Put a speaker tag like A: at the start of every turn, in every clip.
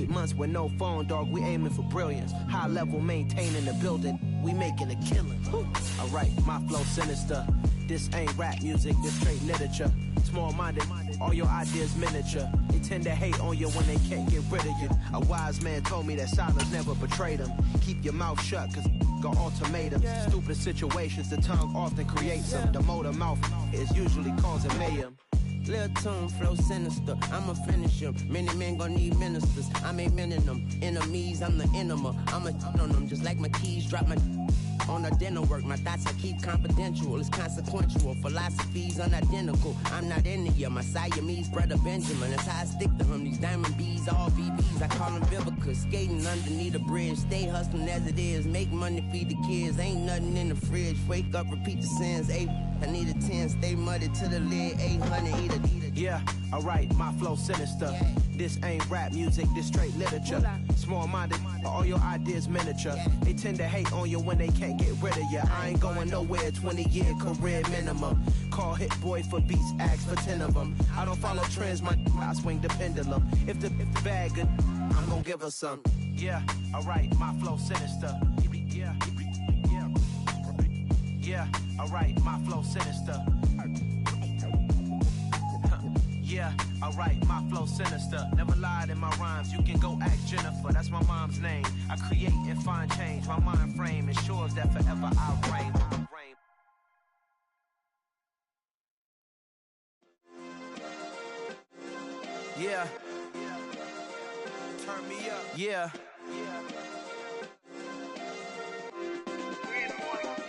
A: 8 months with no phone, dog, we aiming for brilliance. High level, maintaining the building, we making a killing. Alright, my flow sinister. This ain't rap music, this straight literature. Small-minded, all your ideas miniature. They tend to hate on you when they can't get rid of you. A wise man told me that silence never betrayed him. Keep your mouth shut, cause got ultimatums. Stupid situations, the tongue often creates them. The motor mouth is usually causing mayhem.
B: Lil' tune, flow sinister, I'ma finish him. Many men gon' need ministers, I'm aiming them. Enemies, I'm the enema, I'ma on them. Just like my keys, drop my on a dinner work. My thoughts I keep confidential, it's consequential. Philosophies unidentical, I'm not into you. My Siamese brother Benjamin, that's how I stick to him. These diamond bees, all BBs, I call them Vivica. Skating underneath a bridge, stay hustling as it is. Make money, feed the kids, ain't nothing in the fridge. Wake up, repeat the sins, I need a 10, stay muddy to the lid, 800, eat a.
A: Yeah, alright, my flow sinister. This ain't rap music, this straight literature. Small-minded, all your ideas miniature. They tend to hate on you when they can't get rid of you. I ain't going nowhere, 20-year career minimum. Call Hit Boy for beats, ask for 10 of them. I don't follow trends, I swing the pendulum. If the bag good, I'm gonna give her some. Yeah, alright, my flow sinister. Yeah, alright, my flow sinister. Yeah, alright, my flow sinister. Never lied in my rhymes, you can go ask Jennifer. That's my mom's name. I create and find change. My mind frame ensures that forever I'll reign. Yeah. Turn me up. Yeah.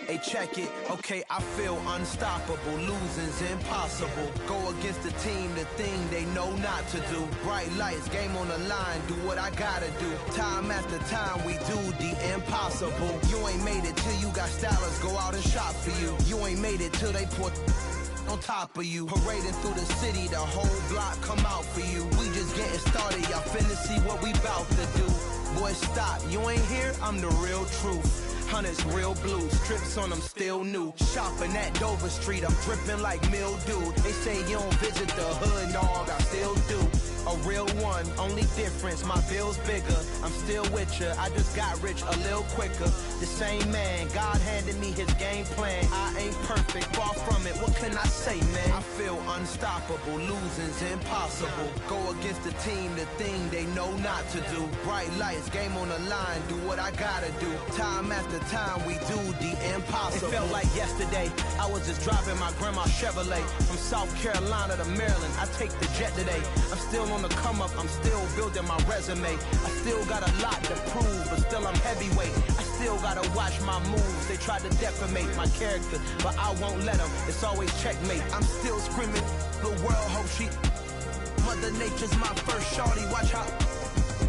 A: Hey, check it, okay, I feel unstoppable, losing's impossible. Go against the team, the thing they know not to do. Bright lights, game on the line, do what I gotta do. Time after time, we do the impossible. You ain't made it till you got stylists go out and shop for you. You ain't made it till they put on top of you. Parading through the city, the whole block come out for you. We just getting started, y'all finna see what we bout to do. Boy, stop, you ain't here, I'm the real truth. Hunters, real blues, strips on them still new. Shopping at Dover Street, I'm dripping like mildew. They say you don't visit the hood, dog, I still do. A real one, only difference, my bill's bigger. I'm still with ya, I just got rich a little quicker. The same man, God handed me his game plan. I ain't perfect, far from it, what can I say, man? I feel unstoppable, losing's impossible. Go against the team, the thing they know not to do. Bright lights, game on the line, do what I gotta do. Time after time, we do the impossible. It felt like yesterday, I was just driving my grandma's Chevrolet. From South Carolina to Maryland, I take the jet today. I'm still on the come up, I'm still building my resume. I still got a lot to prove, but still I'm heavyweight. I still gotta watch my moves. They tried to defamate my character, but I won't let them. It's always checkmate. I'm still screaming, the world hope she. Mother Nature's my first shorty, watch how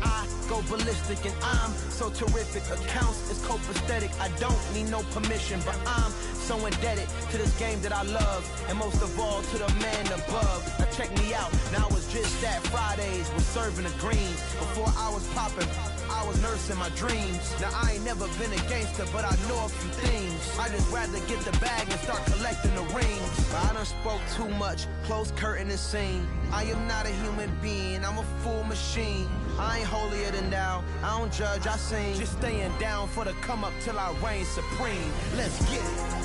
A: I go ballistic and I'm so terrific. Accounts is copacetic, I don't need no permission, but I'm so indebted to this game that I love, and most of all to the man above. Now check me out, now it's just that Fridays was serving the greens. Before I was popping, I was nursing my dreams. Now I ain't never been a gangster, but I know a few things. I just rather get the bag and start collecting the rings. But I done spoke too much, close curtain and scene. I am not a human being, I'm a full machine. I ain't holier than thou, I don't judge, I sing. Just staying down for the come up till I reign supreme. Let's get it.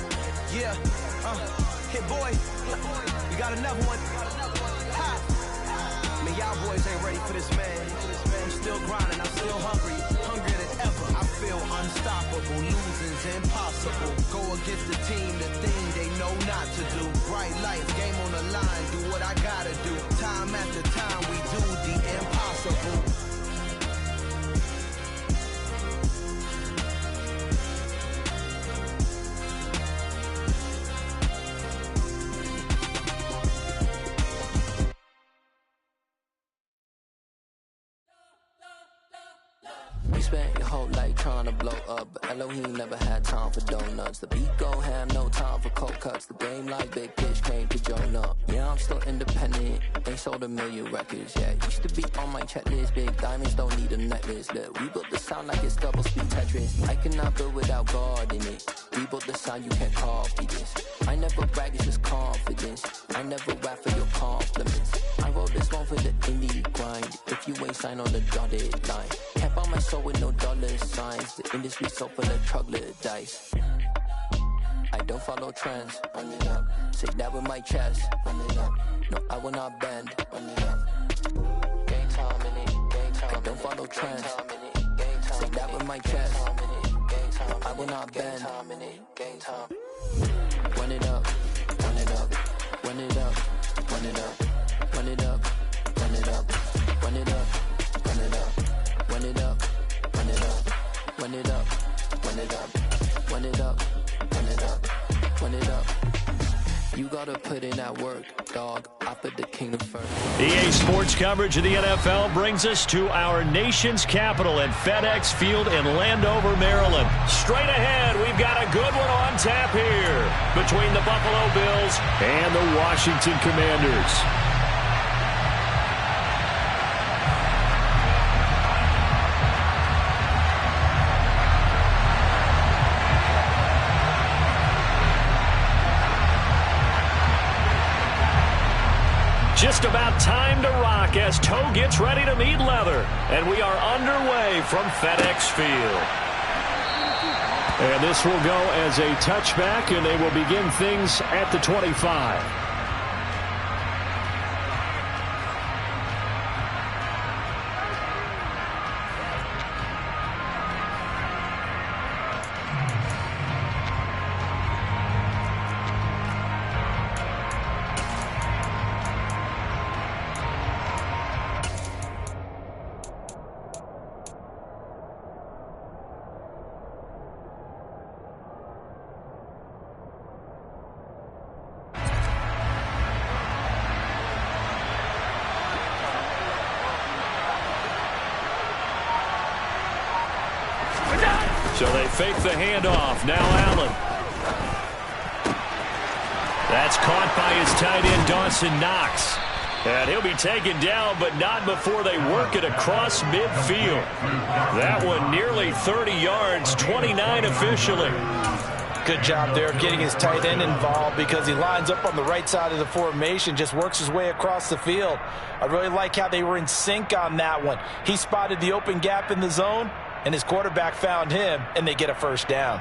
A: Yeah, Hit Boy, we got another one. Ha! Man, y'all boys ain't ready for this, man. I'm still grinding, I'm still hungry, hungrier than ever. I feel unstoppable, losing's impossible. Go against the team, the thing they know not to do. Bright lights, game on the line, do what I gotta do. Time after time, we do the impossible.
C: spent your whole life trying to blow up, but Elohim never had time for donuts. The beat go ham, no time for cold cuts. The game like Big Pitch came to Jonah. Yeah, I'm still independent. They sold 1 million records. Yeah, used to be on my checklist. Big diamonds don't need a necklace. Look, we built the sound like it's double speed Tetris. I cannot build without God in it. We built the sound, you can't copy this. I never brag, it's just confidence. I never rap for your compliments. I wrote this one for the indie grind. If you ain't signed on the dotted line, can't buy my soul with no dollar signs. The industry so full of troglodytes. I don't follow trends. Run it up. Say that with my chest. Run it up. No, I will not bend. Run it up. Game time in it. Game time. I don't follow trends. Say that with my chest. No, I will not bend. Game time. Run it up. Run it up. Run it up. Run it up. Run it up. Run it up. Run it up. Run it up. Run it up. Run it up. Run it up. Run it up. Run it up. Run it up. Run it up. You gotta put in that work, dog. I put the kingdom first.
D: EA Sports coverage of the NFL brings us to our nation's capital at FedEx Field in Landover, Maryland. Straight ahead, we've got a good one on tap here between the Buffalo Bills and the Washington Commanders. Just about time to rock as toe gets ready to meet leather. And we are underway from FedEx Field. And this will go as a touchback, and they will begin things at the 25. So they fake the handoff. Now Allen. That's caught by his tight end, Dawson Knox. And he'll be taken down, but not before they work it across midfield. That one nearly 30 yards, 29 officially.
E: Good job there getting his tight end involved because he lines up on the right side of the formation, just works his way across the field. I really like how they were in sync on that one. He spotted the open gap in the zone, and his quarterback found him, and they get a first down.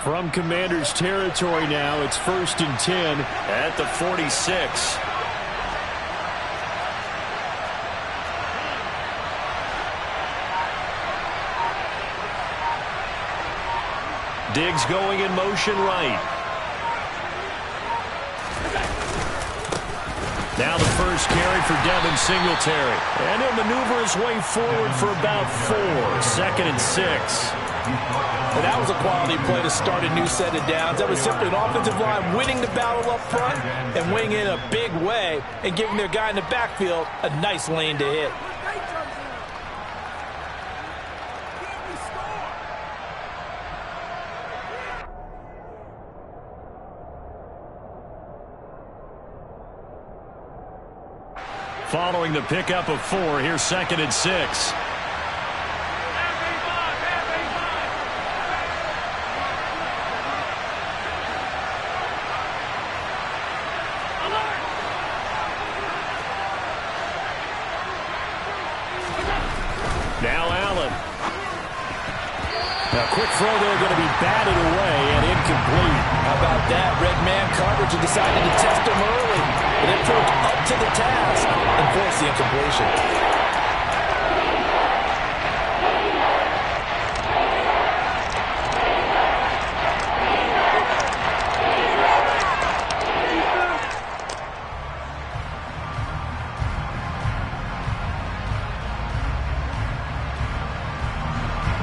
D: From Commanders territory now, it's 1st and 10 at the 46. Diggs going in motion right. Now the first carry for Devin Singletary. And he'll maneuver his way forward for about 4. 2nd and 6.
E: And that was a quality play to start a new set of downs. That was simply an offensive line winning the battle up front and winning in a big way and giving their guy in the backfield a nice lane to hit.
D: Following the pickup of 4, here's 2nd and 6. Now Allen. A quick throw there, going to be batted away and incomplete.
E: How about that? Red man coverage and decided to test him early. But it proved up to the task and forced the incompletion.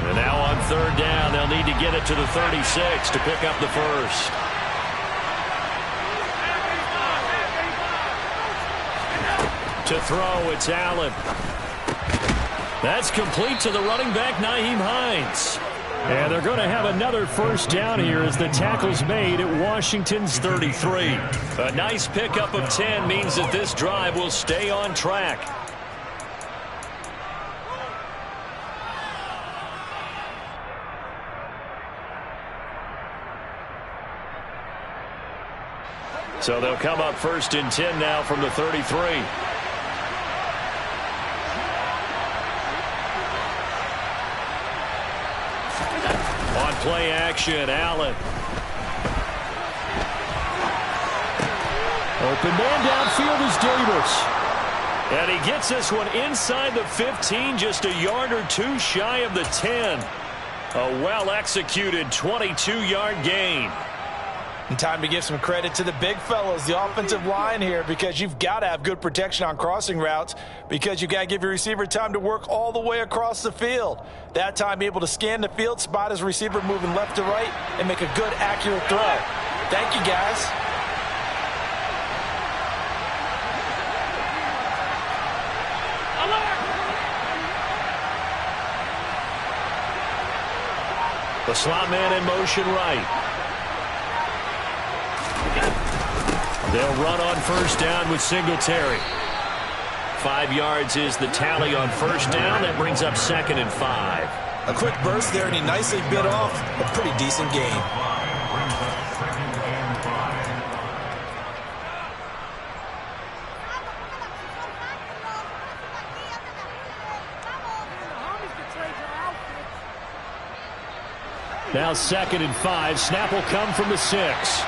D: And now on 3rd down, they'll need to get it to the 36 to pick up the first. To throw, it's Allen. That's complete to the running back, Nyheim Hines. And they're going to have another first down here as the tackle's made at Washington's 33. A nice pickup of 10 means that this drive will stay on track. So they'll come up 1st and 10 now from the 33. Play action, Allen. Open man downfield is Davis. And he gets this one inside the 15, just a yard or two shy of the 10. A well-executed 22-yard gain.
E: And time to give some credit to the big fellas, the offensive line here, because you've got to have good protection on crossing routes because you've got to give your receiver time to work all the way across the field. That time, be able to scan the field, spot his receiver moving left to right, and make a good, accurate throw. Thank you, guys.
D: The slot man in motion right. They'll run on first down with Singletary. 5 yards is the tally on first down. That brings up 2nd and 5.
E: A quick burst there, and he nicely bit off a pretty decent gain.
D: Now 2nd and 5. Snap will come from the 6.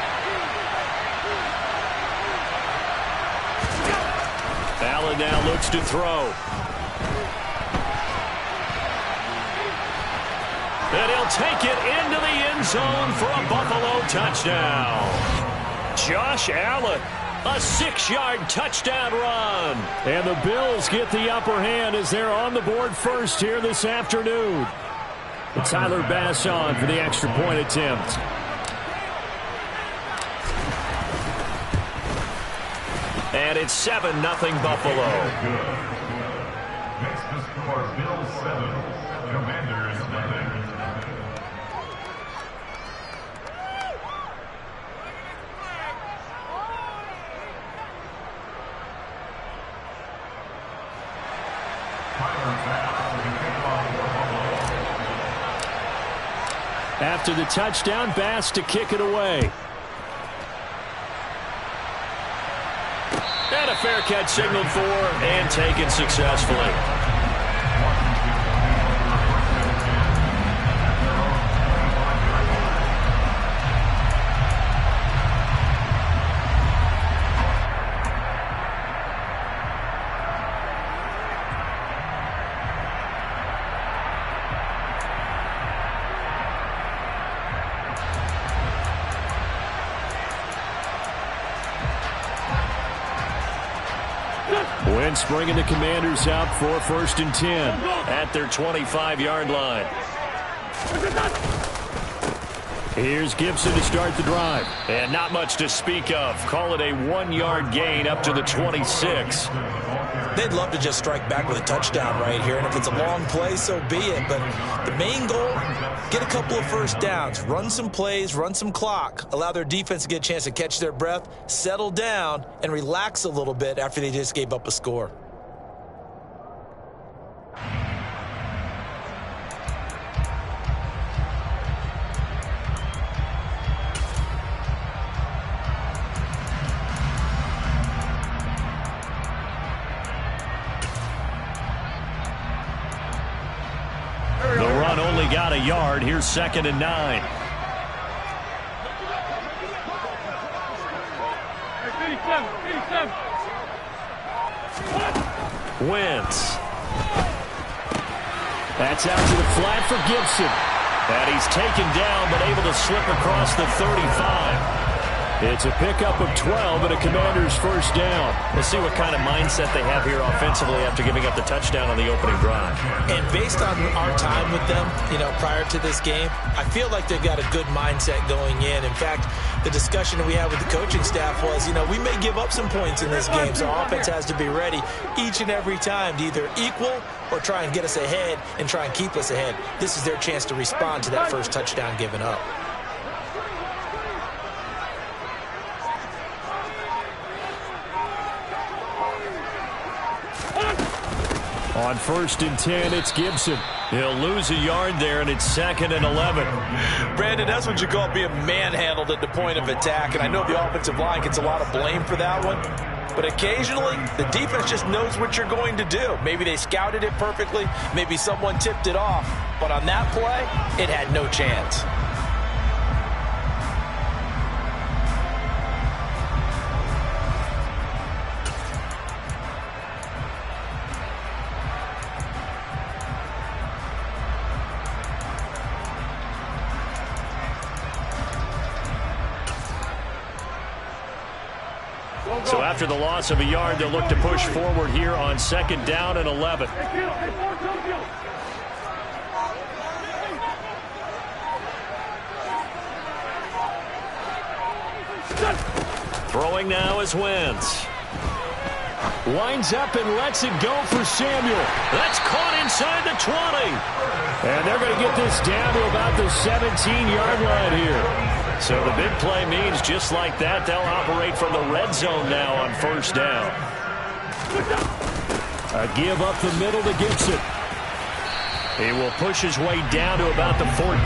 D: Allen now looks to throw. And he'll take it into the end zone for a Buffalo touchdown. Josh Allen, a 6-yard touchdown run. And the Bills get the upper hand as they're on the board first here this afternoon. Tyler Bass on for the extra point attempt. And it's 7-0 Buffalo.
F: Next to score, Bills 7, Commanders 0.
D: After the touchdown, Bass to kick it away. And a fair catch signaled for and taken successfully. Wentz bringing the Commanders out for 1st and 10 at their 25-yard line. Here's Gibson to start the drive. And not much to speak of. Call it a 1-yard gain up to the 26.
E: They'd love to just strike back with a touchdown right here, and if it's a long play, so be it. But the main goal, get a couple of first downs, run some plays, run some clock, allow their defense to get a chance to catch their breath, settle down, and relax a little bit after they just gave up a score.
D: Only got a yard. Here's 2nd and 9. Wentz. That's out to the flat for Gibson. And he's taken down but able to slip across the 35. It's a pickup of 12 and a Commanders first down.
G: Let's see what kind of mindset they have here offensively after giving up the touchdown on the opening drive.
E: And based on our time with them, prior to this game, I feel like they've got a good mindset going in. In fact, the discussion that we had with the coaching staff was, we may give up some points in this game, so our offense has to be ready each and every time to either equal or try and get us ahead and try and keep us ahead. This is their chance to respond to that first touchdown given up.
D: On 1st and 10, it's Gibson. He'll lose a yard there, and it's 2nd and 11.
E: Brandon, that's what you call being manhandled at the point of attack, and I know the offensive line gets a lot of blame for that one, but occasionally the defense just knows what you're going to do. Maybe they scouted it perfectly, maybe someone tipped it off, but on that play, it had no chance.
D: So after the loss of a yard, they'll look to push forward here on 2nd down and 11. Throwing now is Wentz. Winds up and lets it go for Samuel. That's caught inside the 20. And they're going to get this down to about the 17-yard line here. So the big play means just like that, they'll operate from the red zone now on 1st down. A give up the middle to Gibson. He will push his way down to about the 14.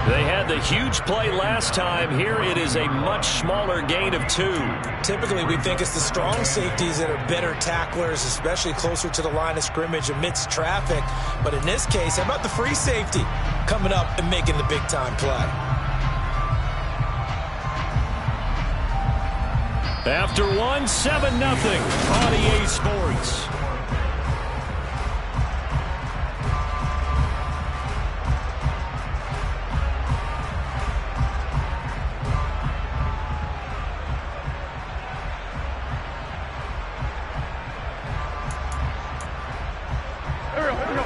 D: They had the huge play last time. Here it is a much smaller gain of 2.
E: Typically, we think it's the strong safeties that are better tacklers, especially closer to the line of scrimmage amidst traffic. But in this case, how about the free safety coming up and making the big-time play?
D: After 1, 7-0 on EA Sports.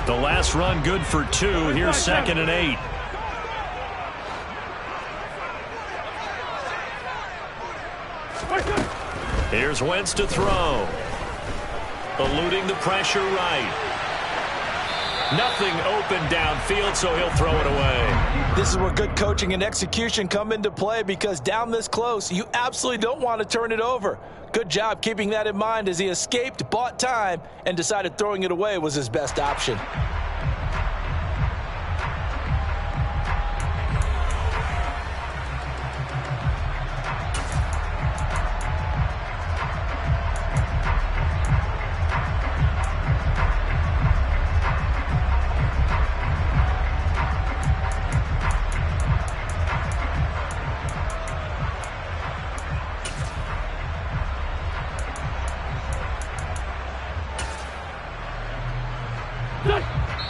D: The last run good for 2. Here's 2nd and 8. Here's Wentz to throw. Eluding the pressure right. Nothing open downfield, so he'll throw it away.
E: This is where good coaching and execution come into play, because down this close, you absolutely don't want to turn it over. Good job keeping that in mind as he escaped, bought time, and decided throwing it away was his best option.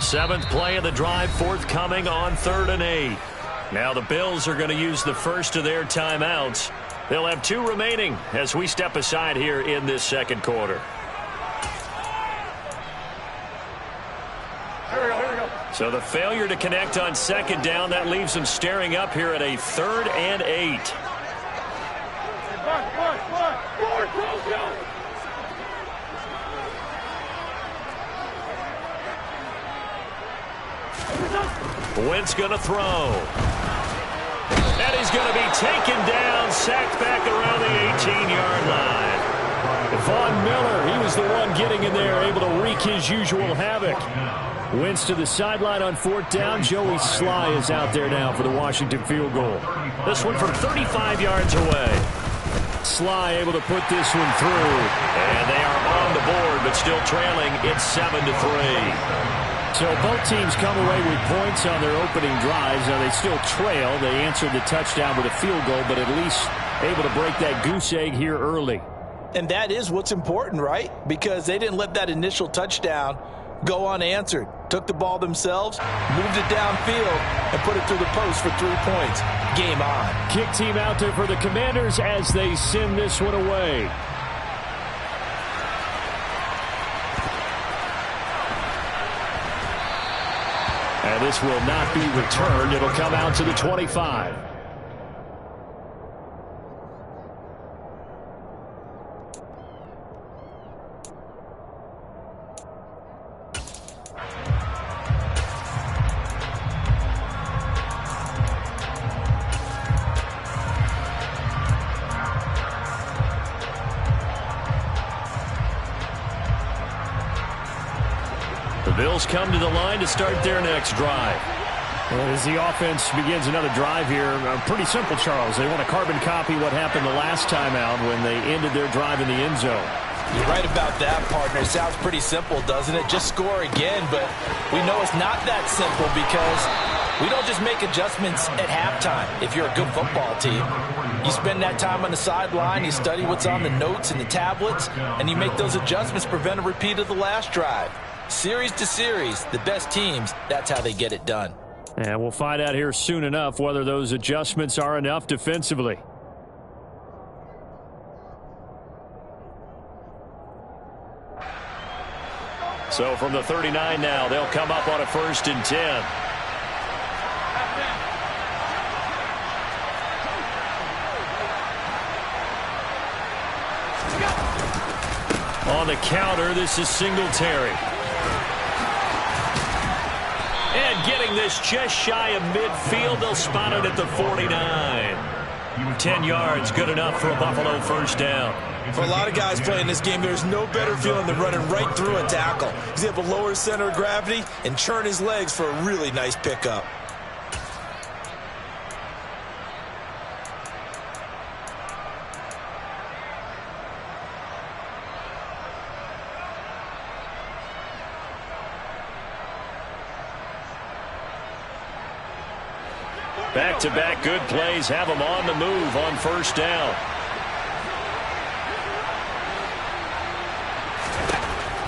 D: Seventh play of the drive forthcoming on 3rd and 8. Now the Bills are going to use the first of their timeouts. They'll have 2 remaining as we step aside here in this 2nd quarter. So the failure to connect on 2nd down, that leaves them staring up here at a 3rd and 8. Wentz going to throw. And he's going to be taken down, sacked back around the 18-yard line. Von Miller, he was the one getting in there, able to wreak his usual havoc. Wentz to the sideline on 4th down. Joey Sly is out there now for the Washington field goal. This one from 35 yards away. Sly able to put this one through. And they are on the board, but still trailing. It's 7-3. So both teams come away with points on their opening drives. Now they still trail. They answered the touchdown with a field goal, but at least able to break that goose egg here early.
E: And that is what's important, right? Because they didn't let that initial touchdown go unanswered. took the ball themselves, moved it downfield, and put it through the post for 3 points. Game on.
D: Kick team out there for the Commanders as they send this one away. And this will not be returned. It'll come out to the 25. Bills come to the line to start their next drive. As the offense begins another drive here, pretty simple, Charles. They want to carbon copy what happened the last time out when they ended their drive in the end zone.
E: You're right about that, partner. It sounds pretty simple, doesn't it? Just score again, but we know it's not that simple because we don't just make adjustments at halftime if you're a good football team. You spend that time on the sideline, you study what's on the notes and the tablets, and you make those adjustments to prevent a repeat of the last drive. Series to series, the best teams, that's how they get it done.
D: And we'll find out here soon enough whether those adjustments are enough defensively. So from the 39 now, they'll come up on a 1st and 10. On the counter, this is Singletary. And getting this just shy of midfield, they'll spot it at the 49. 10 yards, good enough for a Buffalo 1st down.
E: For a lot of guys playing this game, there's no better feeling than running right through a tackle. He's able to lower his center of gravity and churn his legs for a really nice pickup.
D: Back-to-back good plays have them on the move on 1st down.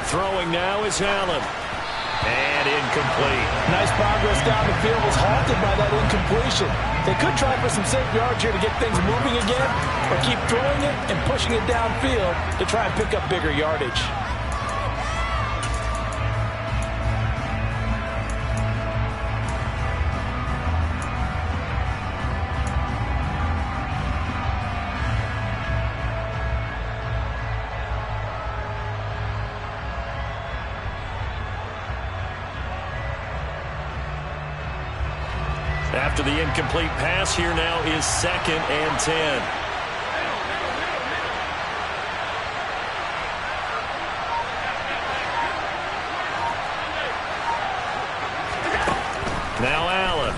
D: Throwing now is Allen. And incomplete.
E: Nice progress down the field, was halted by that incompletion. They could try for some safe yards here to get things moving again, or keep throwing it and pushing it downfield to try and pick up bigger yardage.
D: After the incomplete pass, here now is 2nd and 10. Now Allen.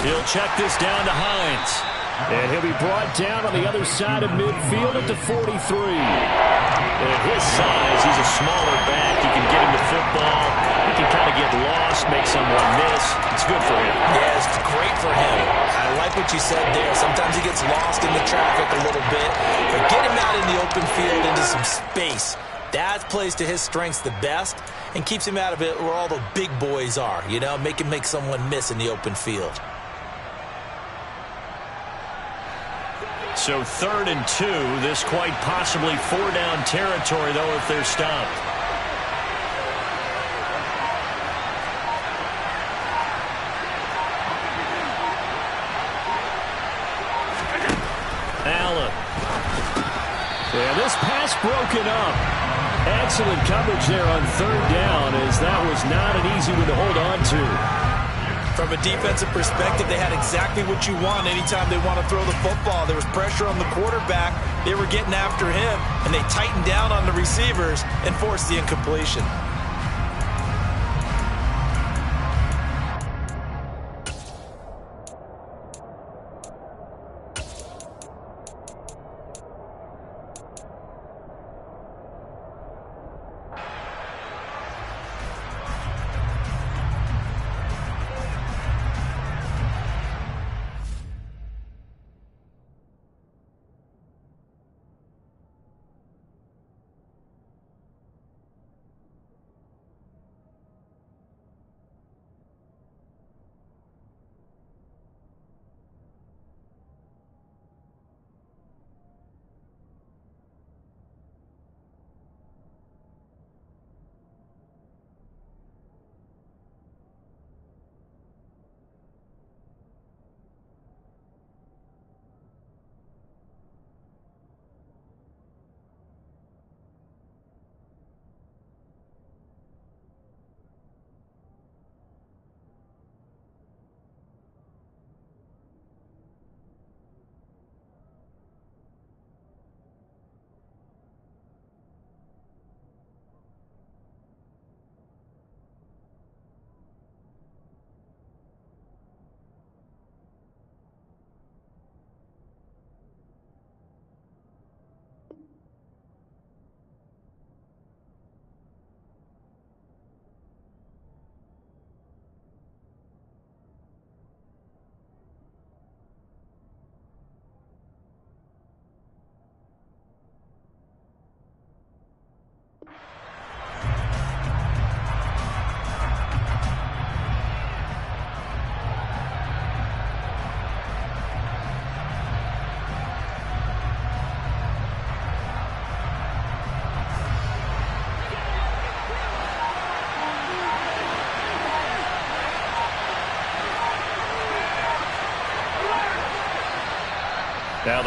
D: He'll check this down to Hines. And he'll be brought down on the other side of midfield at the 43. At his size, he's a smaller back. You can get him the football. He can kind of get lost, make someone miss. It's good for him.
E: Yeah, it's great for him. I like what you said there. Sometimes he gets lost in the traffic a little bit. But get him out in the open field into some space. That plays to his strengths the best and keeps him out of it where all the big boys are. You know, make him make someone miss in the open field.
D: So 3rd and 2, this quite possibly 4-down territory, though, if they're stopped. Allen. And this pass broken up. Excellent coverage there on 3rd down, as that was not an easy one to hold on to.
E: From a defensive perspective, they had exactly what you want anytime they want to throw the football. There was pressure on the quarterback. They were getting after him, and they tightened down on the receivers and forced the incompletion.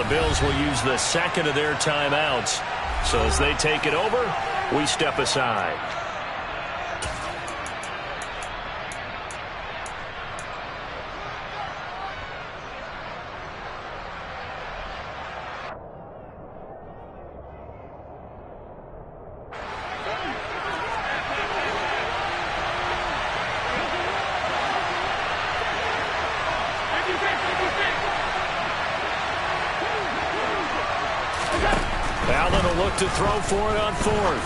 D: the Bills will use the second of their timeouts. So as they take it over, we step aside.
G: Allen will look to throw for it on fourth.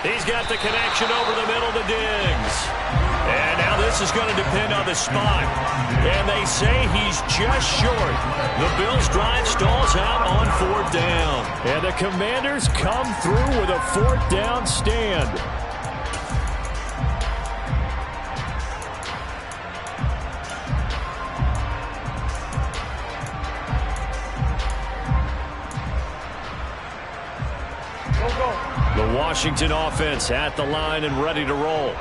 G: He's got the connection over the middle to Diggs. And now this is going to depend on the spot. And they say he's just short. The Bills' drive stalls out on fourth down.
D: And the Commanders come through with a fourth down stand. The Washington offense at the line and ready to roll.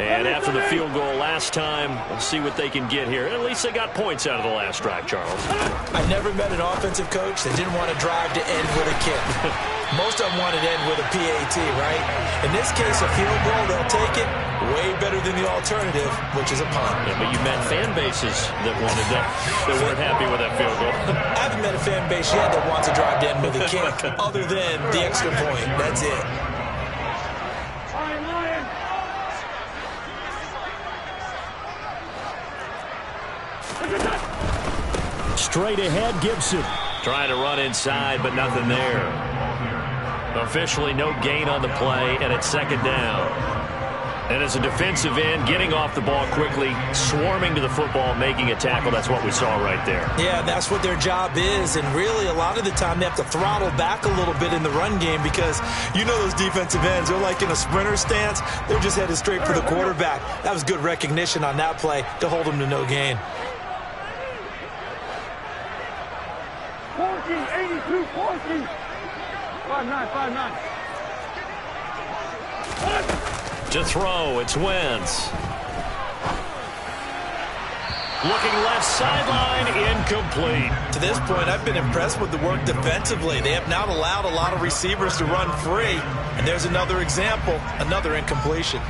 D: And after the field goal last time, we'll see what they can get here. At least they got points out of the last drive, Charles.
E: I never met an offensive coach that didn't want to drive to end with a kick. Most of them wanted to end with a PAT, right? In this case, a field goal, they'll take it. Way better than the alternative, which is a punt.
G: Yeah, but you met fan bases that wanted that, that weren't happy with that field goal.
E: I haven't met a fan base yet that wants to drive to end with a kick, other than the extra point. That's it.
D: Straight ahead, Gibson.
G: Trying to run inside, but nothing there. Officially no gain on the play, and it's second down. And as a defensive end, getting off the ball quickly, swarming to the football, making a tackle, that's what we saw right there.
E: Yeah, that's what their job is, and really a lot of the time they have to throttle back a little bit in the run game because you know those defensive ends, they're like in a sprinter stance. They're just headed straight for the quarterback. That was good recognition on that play to hold them to no gain.
H: 82, 14. 5-9.
G: To throw, it's Wentz. Looking left sideline, incomplete.
E: To this point, I've been impressed with the work defensively. They have not allowed a lot of receivers to run free. And there's another example, another incompletion.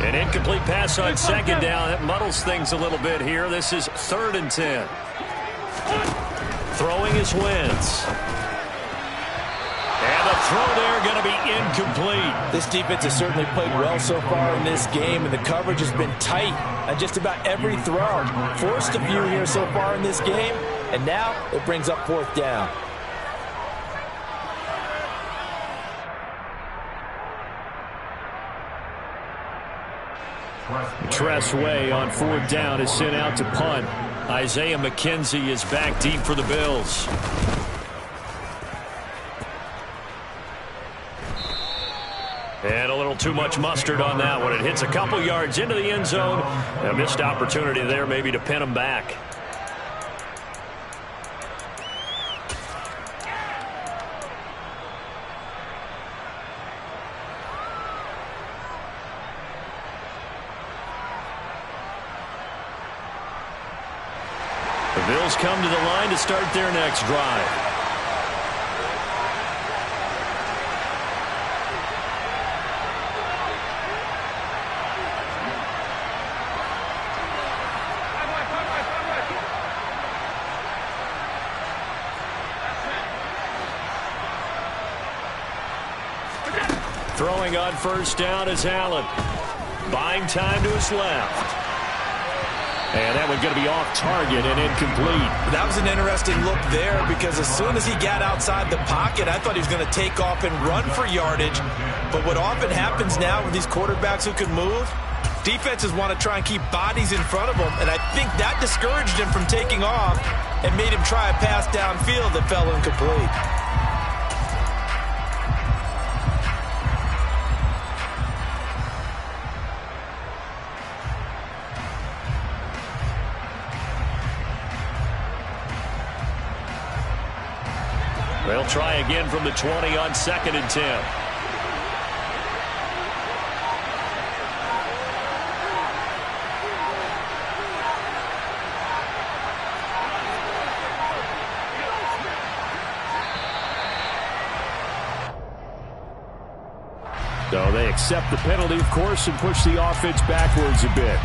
G: An incomplete pass on second down. That muddles things a little bit here. This is 3rd and 10. Throwing is Wentz. And the throw there going to be incomplete.
E: This defense has certainly played well so far in this game, and the coverage has been tight on just about every throw. Forced a few here so far in this game, and now it brings up 4th down.
D: Tress Way on 4th down is sent out to punt. Isaiah McKenzie is back deep for the Bills.
G: And a little too much mustard on that one. It hits a couple yards into the end zone. A missed opportunity there maybe to pin him back. The Bills come to the line to start their next drive. Throwing on 1st down is Allen. Buying time to his left. And that one's going to be off target and incomplete.
E: That was an interesting look there because as soon as he got outside the pocket, I thought he was going to take off and run for yardage. But what often happens now with these quarterbacks who can move, defenses want to try and keep bodies in front of them. And I think that discouraged him from taking off and made him try a pass downfield that fell incomplete.
G: They'll try again from the 20 on 2nd and 10.
D: accept the penalty, of course, and push the offense backwards a bit.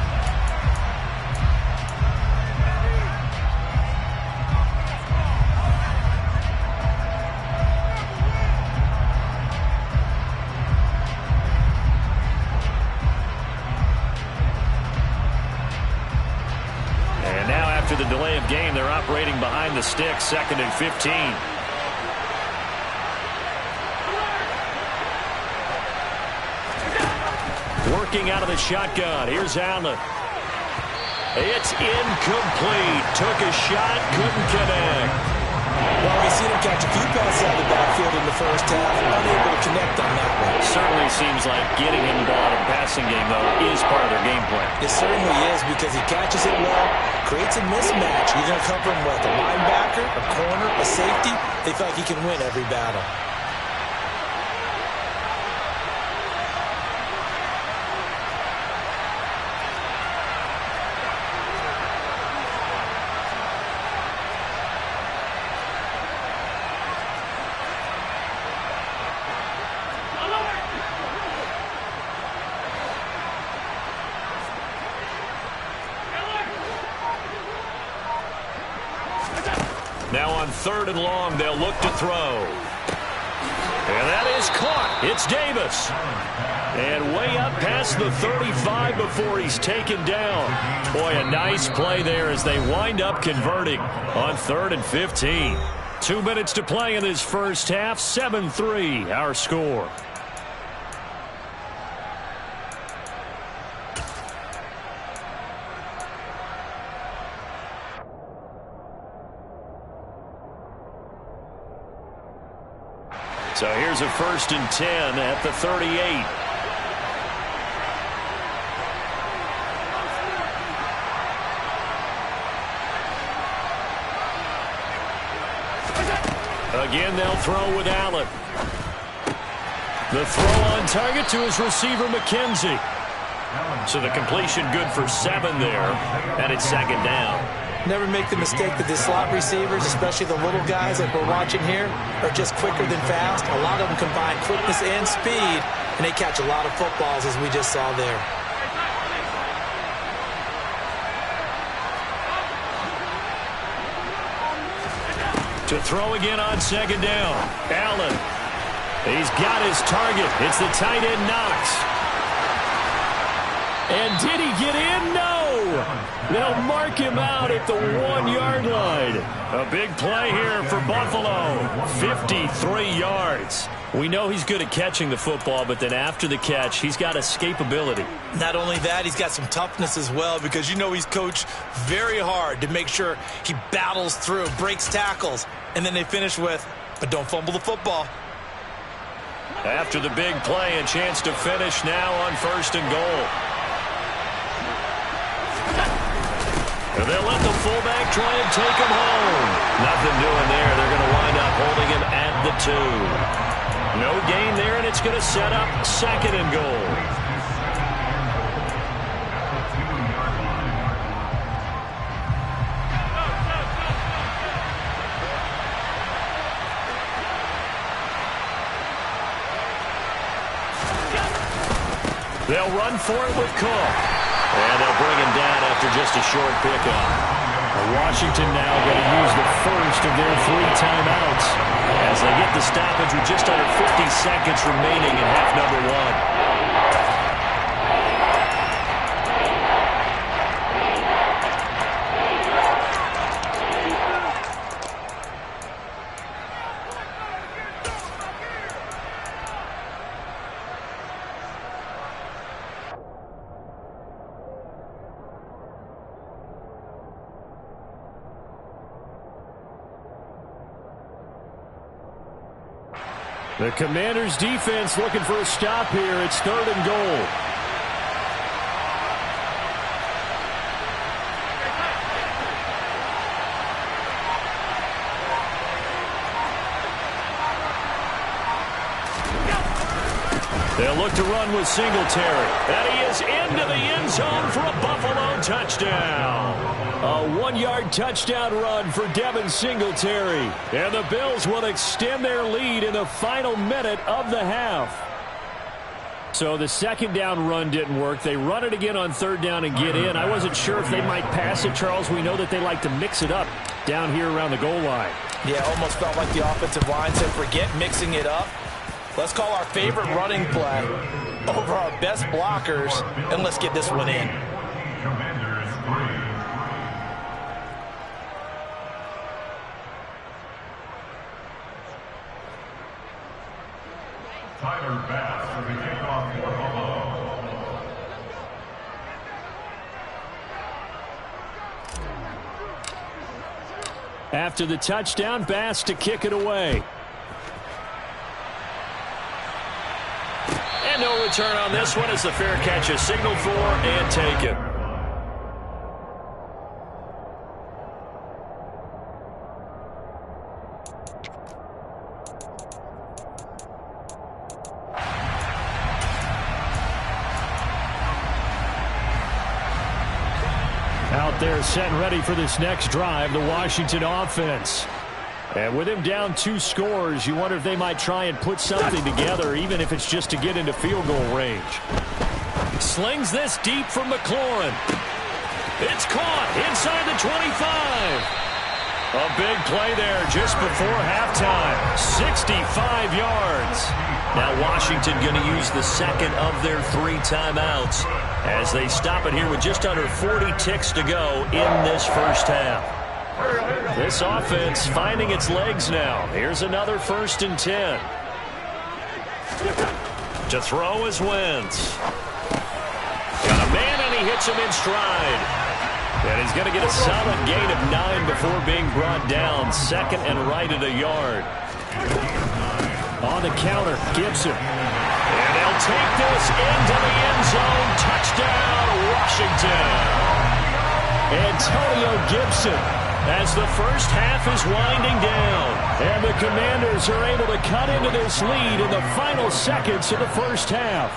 G: And now after the delay of game, they're operating behind the sticks, 2nd and 15. Working out of the shotgun. Here's Allen. It's incomplete. Took a shot, couldn't connect.
E: Well, we've seen him catch a few passes out of the backfield in the first half. Unable to connect on that one.
G: Certainly seems like getting him the ball out of the passing game, though, is part of their game plan.
E: It certainly is, because he catches it well, creates a mismatch. You're going to cover him with a linebacker, a corner, a safety. They feel like he can win every battle.
G: Now on 3rd and long, they'll look to throw. And that is caught. It's Davis. And way up past the 35 before he's taken down. Boy, a nice play there as they wind up converting on 3rd and 15. 2 minutes to play in this first half. 7-3 our score. So here's a 1st and 10 at the 38. Again, they'll throw with Allen. The throw on target to his receiver, McKenzie. So the completion good for 7 there, and it's 2nd down.
E: Never make the mistake that the slot receivers, especially the little guys like we're watching here, are just quicker than fast. A lot of them combine quickness and speed, and they catch a lot of footballs, as we just saw there.
G: To throw again on 2nd down. Allen. He's got his target. It's the tight end, Knox. And did he get in? No. They'll mark him out at the 1-yard line. A big play here for Buffalo. 53 yards. We know he's good at catching the football, but then after the catch, he's got escapability.
E: Not only that, he's got some toughness as well, because you know he's coached very hard to make sure he battles through, breaks tackles, and then they finish with, but don't fumble the football.
G: After the big play, a chance to finish now on 1st and goal. And they'll let the fullback try and take him home. Nothing doing there. They're going to wind up holding him at the 2. No gain there, and it's going to set up 2nd and goal. They'll run for it with Cook. And they'll bring him down after just a short pickup. Washington now going to use the first of their 3 timeouts as they get the stoppage with just under 50 seconds remaining in half number 1. The Commanders' defense looking for a stop here. It's 3rd and goal. They'll look to run with Singletary. And he is into the end zone for a Buffalo touchdown. A 1-yard touchdown run for Devin Singletary. And the Bills will extend their lead in the final minute of the half.
D: So the second down run didn't work. They run it again on third down and get in. I wasn't sure if they might pass it, Charles. We know that they like to mix it up down here around the goal line.
E: Yeah, almost felt like the offensive line said, forget mixing it up. Let's call our favorite running play over our best blockers, and let's get this one in.
F: Commanders 3. Tyler Bass for the kickoff for Buffalo.
D: After the touchdown, Bass to kick it away.
G: And no return on this one as the fair catch is signaled for and taken.
D: Out there set and ready for this next drive, the Washington offense. And with him down 2 scores, you wonder if they might try and put something together, even if it's just to get into field goal range.
G: Slings this deep from McLaurin. It's caught inside the 25. A big play there just before halftime. 65 yards. Now Washington going to use the second of their 3 timeouts as they stop it here with just under 40 ticks to go in this first half. This offense finding its legs now. Here's another 1st and 10. To throw is Wentz. Got a man and he hits him in stride. And he's going to get a solid gain of 9 before being brought down. 2nd and right at a yard.
D: On the counter, Gibson.
G: And they'll take this into the end zone. Touchdown, Washington.
D: Antonio Gibson, as the first half is winding down. And the Commanders are able to cut into this lead in the final seconds of the first half.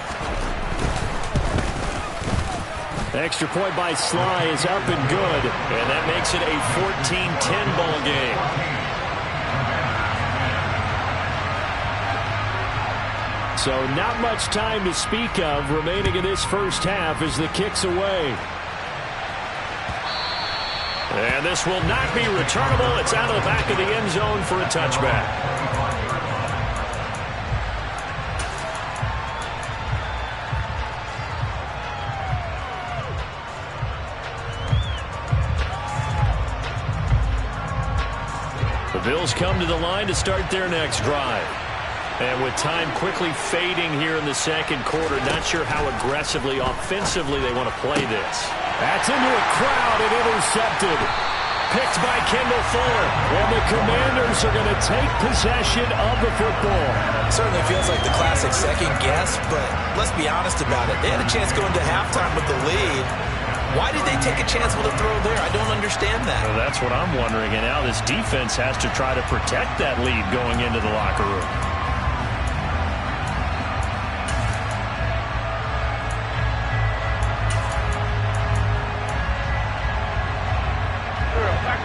D: Extra point by Sly is up and good.
G: And that makes it a 14-10 ball game.
D: So not much time to speak of remaining in this first half as the kick's away.
G: And this will not be returnable. It's out of the back of the end zone for a touchback. The Bills come to the line to start their next drive. And with time quickly fading here in the second quarter, not sure how aggressively, offensively they want to play this.
D: That's into a crowd and intercepted.
G: Picked by Kendall Fuller.
D: And the Commanders are going to take possession of the football.
E: Certainly feels like the classic second guess, but let's be honest about it. They had a chance going to halftime with the lead. Why did they take a chance with a throw there? I don't understand that.
G: Well, that's what I'm wondering. And now this defense has to try to protect that lead going into the locker room.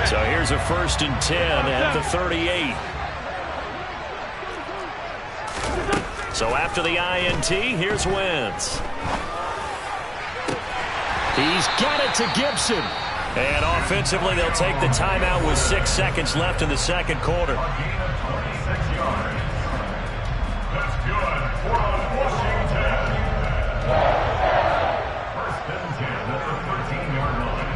G: So here's a 1st and 10 at the 38. So after the INT, here's Wentz.
D: He's got it to Gibson.
G: And offensively, they'll take the timeout with 6 seconds left in the second quarter.
F: That's good for Washington. 1st and 10 at the 13-yard line.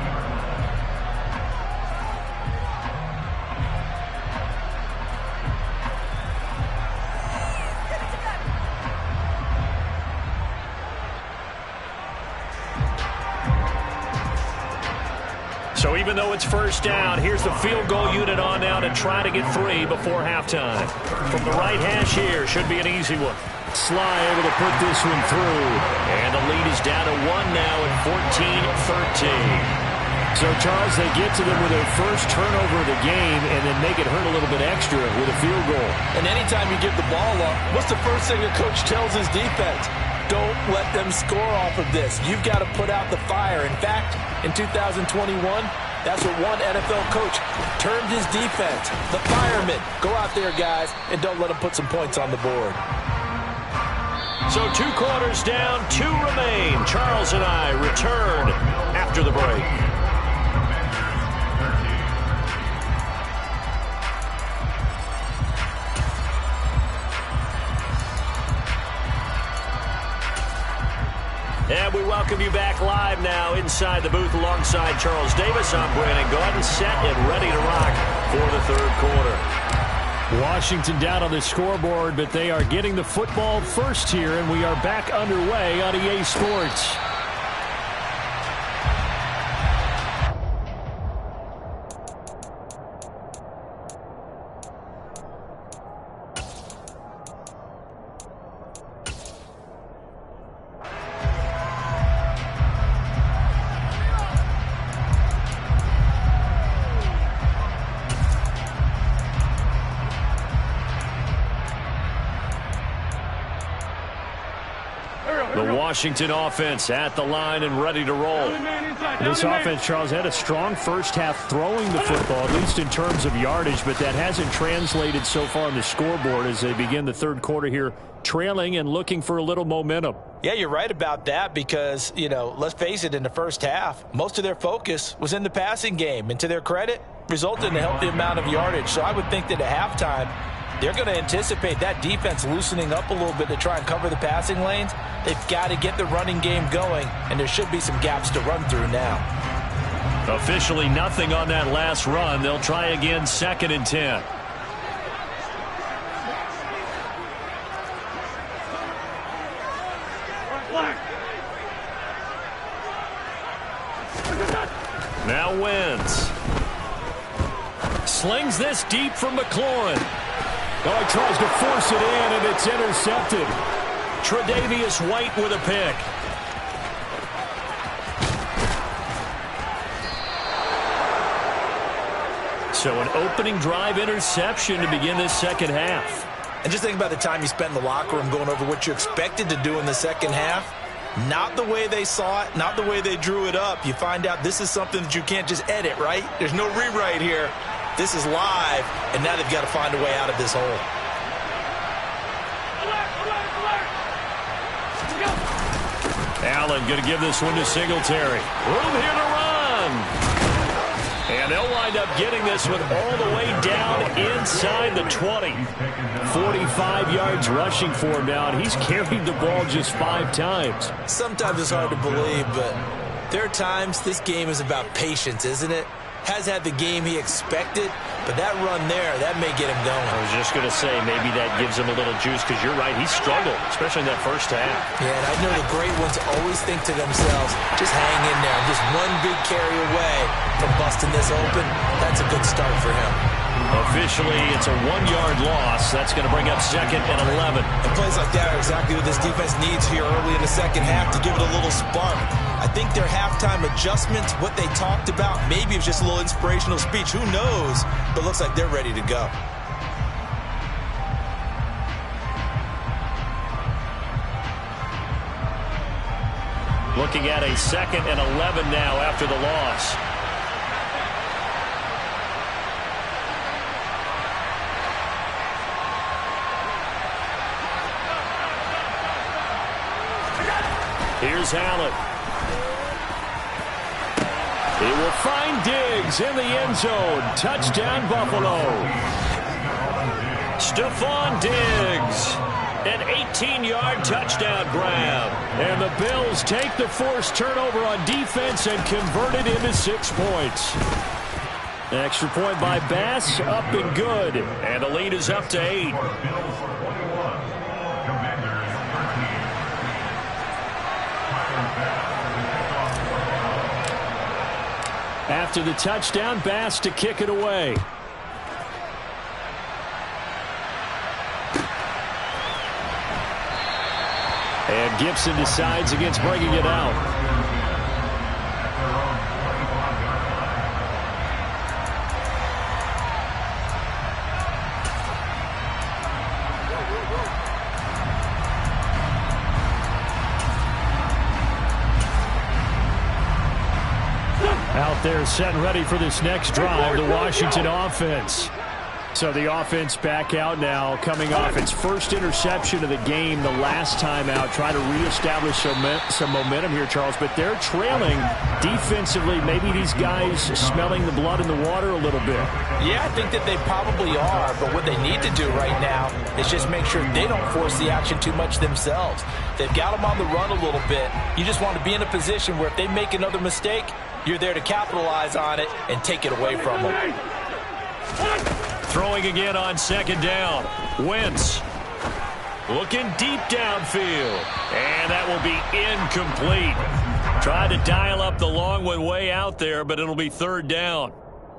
G: So even though it's first down, here's the field goal unit on now to try to get 3 before halftime. From the right hash here, should be an easy one.
D: Sly able to put this one through.
G: And the lead is down to 1 now at 14-13.
D: So, Charles, they get to them with their first turnover of the game and then make it hurt a little bit extra with a field goal.
E: And anytime you give the ball up, what's the first thing a coach tells his defense? Don't let them score off of this. You've got to put out the fire. In fact, in 2021, that's what one NFL coach termed his defense. The firemen. Go out there, guys, and don't let them put some points on the board.
D: So 2 quarters down, 2 remain. Charles and I return after the break. And we welcome you back live now inside the booth alongside Charles Davis. I'm Brandon Gaudin, set and ready to rock for the 3rd quarter. Washington down on the scoreboard, but they are getting the football first here, and we are back underway on EA Sports. Washington offense at the line and ready to roll. This offense, Charles, had a strong first half throwing the football, at least in terms of yardage, but that hasn't translated so far on the scoreboard as they begin the 3rd quarter here, trailing and looking for a little momentum.
E: Yeah, you're right about that because, let's face it, in the first half, most of their focus was in the passing game. And to their credit, resulted in a healthy amount of yardage. So I would think that at halftime, they're going to anticipate that defense loosening up a little bit to try and cover the passing lanes. They've got to get the running game going, and there should be some gaps to run through now.
D: Officially nothing on that last run. They'll try again, 2nd and 10. Now Wentz. Slings this deep from McLaurin. Oh, he tries to force it in, and it's intercepted. Tre'Davious White with a pick. So an opening drive interception to begin this 2nd half.
E: And just think about the time you spent in the locker room going over what you expected to do in the 2nd half. Not the way they saw it, not the way they drew it up. You find out this is something that you can't just edit, right? There's no rewrite here. This is live, and now they've got to find a way out of this hole.
D: Allen going to give this one to Singletary. Room here to run. And they'll wind up getting this one all the way down inside the 20. 45 yards rushing for him now, and he's carried the ball just 5 times.
E: Sometimes it's hard to believe, but there are times this game is about patience, isn't it? Has had the game he expected, but that run there, that may get him going.
D: I was just going to say, maybe that gives him a little juice, because you're right, he struggled, especially in that first half.
E: Yeah, and I know the great ones always think to themselves, just hang in there. Just one big carry away from busting this open. That's a good start for him.
D: Officially, it's a 1-yard loss. That's going to bring up 2nd and 11.
E: And plays like that are exactly what this defense needs here early in the 2nd half to give it a little spark. I think their halftime adjustments, what they talked about, maybe it was just a little inspirational speech. Who knows? But it looks like they're ready to go.
D: Looking at a 2nd and 11 now after the loss. Here's Allen. He will find Diggs in the end zone. Touchdown, Buffalo. Stephon Diggs. An 18-yard touchdown grab. And the Bills take the forced turnover on defense and convert it into 6 points. Extra point by Bass, up and good. And the lead is up to 8. After the touchdown, Bass to kick it away. And Gibson decides against bringing it out. Out there set and ready for this next drive, the Washington offense. So the offense back out now, coming off its first interception of the game the last time out, trying to reestablish some momentum here, Charles. But they're trailing defensively. Maybe these guys smelling the blood in the water a little bit.
E: Yeah, I think that they probably are. But what they need to do right now is just make sure they don't force the action too much themselves. They've got them on the run a little bit. You just want to be in a position where if they make another mistake, you're there to capitalize on it and take it away from them.
G: Throwing again on second down. Wentz looking deep downfield. And that will be incomplete. Tried to dial up the long one way out there, but it'll be third down.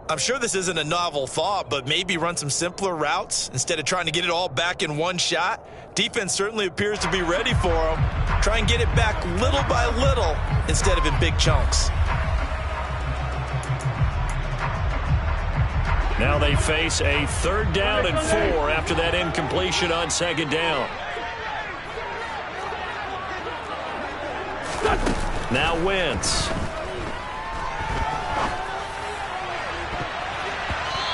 E: I'm sure this isn't a novel thought, but maybe run some simpler routes instead of trying to get it all back in one shot. Defense certainly appears to be ready for them. Try and get it back little by little instead of in big chunks.
G: Now they face a third down and 4 after that incompletion on second down. Now Wentz.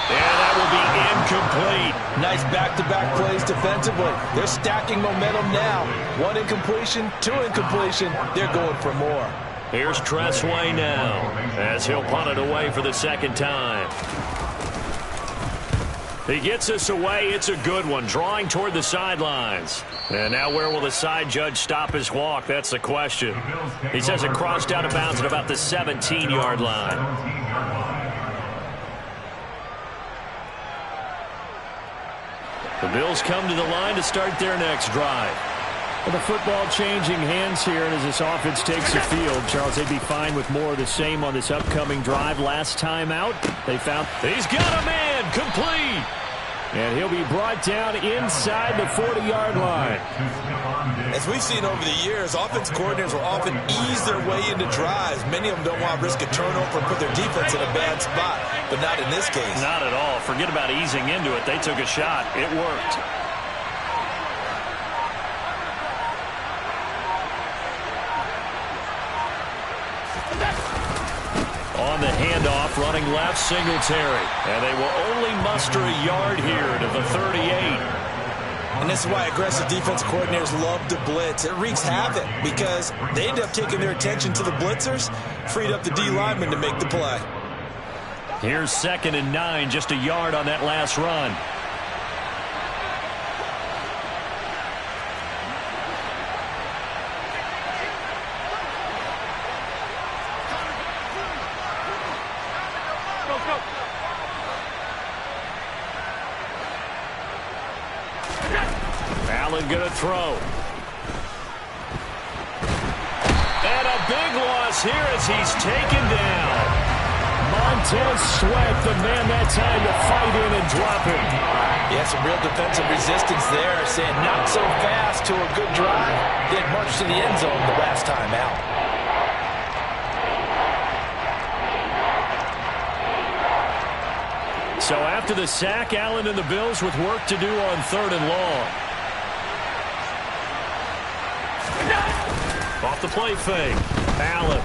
G: And that will be incomplete.
E: Nice back-to-back plays defensively. They're stacking momentum now. 1 incompletion, 2 incompletion. They're going for more.
G: Here's Tressway now as he'll punt it away for the second time. He gets us away. It's a good one. Drawing toward the sidelines. And now where will the side judge stop his walk? That's the question. He says it crossed out of bounds at about the 17-yard line. The Bills come to the line to start their next drive. Well, the football changing hands here, and as this offense takes the field, Charles, they'd be fine with more of the same on this upcoming drive. Last time out, they found he's got a man complete. And he'll be brought down inside the 40-yard line.
E: As we've seen over the years, offense coordinators will often ease their way into drives. Many of them don't want to risk a turnover and put their defense in a bad spot, but not in this case.
G: Not at all. Forget about easing into it. They took a shot. It worked. On the handoff, running left, Singletary. And they will only muster a yard here to the 38.
E: And this is why aggressive defense coordinators love to blitz. It wreaks havoc because they end up taking their attention to the blitzers, freed up the D lineman to make the play.
G: Here's 2nd and 9, just a yard on that last run. Allen going to throw. And a big loss here as he's taken down. Montez Sweat, the man that time to fight in and drop him.
E: Yeah, some real defensive resistance there, saying not so fast to a good drive. They had marched to the end zone the last time out.
G: So after the sack, Allen and the Bills with work to do on 3rd and long. Off the play fake. Allen.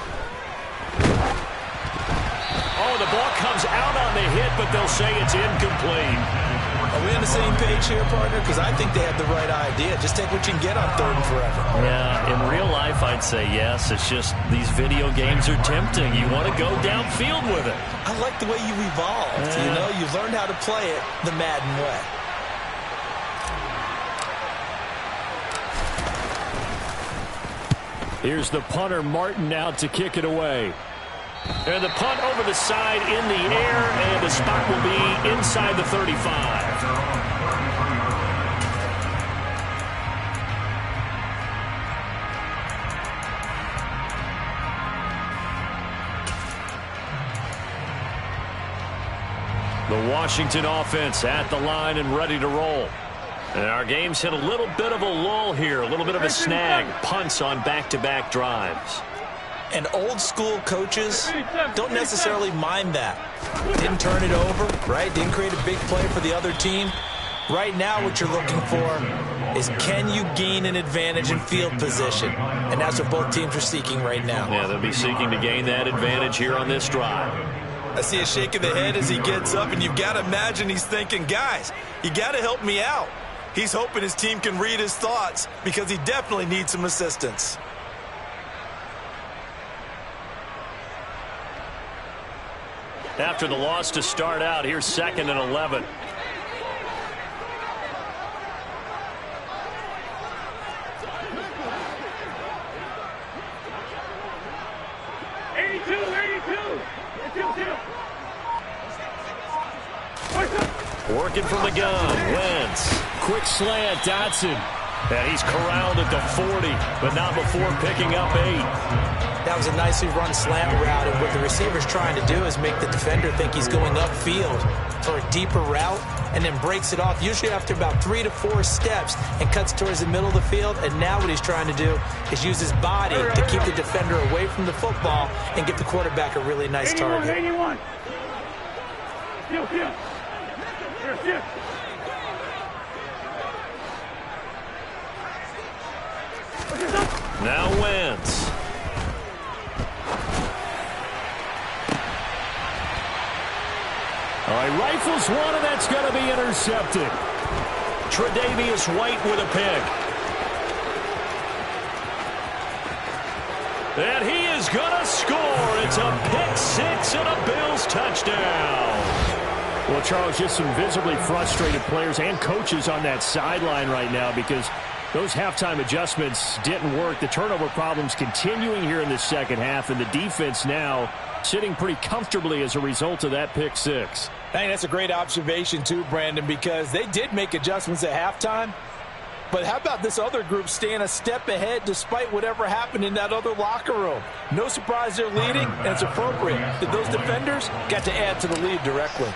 G: Oh, the ball comes out on the hit, but they'll say it's incomplete.
E: Are we on the same page here, partner? Because I think they have the right idea. Just take what you can get on 3rd and forever.
G: Yeah, in real life, I'd say yes. It's just these video games are tempting. You want to go downfield with it.
E: I like the way you evolved. You know, you've learned how to play it the Madden way.
G: Here's the punter, Martin, out to kick it away. And the punt over the side in the air, and the spot will be inside the 35. The Washington offense at the line and ready to roll. And our game's hit a little bit of a lull here, a little bit of a snag. Punts on back-to-back drives.
E: And old-school coaches don't necessarily mind that. Didn't turn it over, right? Didn't create a big play for the other team. Right now what you're looking for is can you gain an advantage in field position? And that's what both teams are seeking right now.
G: Yeah, they'll be seeking to gain that advantage here on this drive.
E: I see a shake of the head as he gets up, and you've got to imagine he's thinking, guys, you got to help me out. He's hoping his team can read his thoughts because he definitely needs some assistance.
D: After the loss to start out, here's 2nd and 11. Working from the gun, Wentz. Quick slant, Dotson. And he's corralled at the 40, but not before picking up 8.
E: That was a nicely run slant route, and what the receiver's trying to do is make the defender think he's going upfield for a deeper route, and then breaks it off, usually after about 3 to 4 steps, and cuts towards the middle of the field. And now what he's trying to do is use his body to keep the defender away from the football and give the quarterback a really nice target.
H: 81. Here.
D: Now Wentz. All right, rifles one, and that's going to be intercepted. Tre'Davious White with a pick. And he is going to score. It's a pick 6 and a Bills touchdown. Well, Charles, just some visibly frustrated players and coaches on that sideline right now because those halftime adjustments didn't work. The turnover problems continuing here in the second half, and the defense now sitting pretty comfortably as a result of that pick 6.
E: Hey, that's a great observation too, Brandon, because they did make adjustments at halftime. But how about this other group staying a step ahead despite whatever happened in that other locker room? No surprise they're leading, and it's appropriate that those defenders got to add to the lead directly.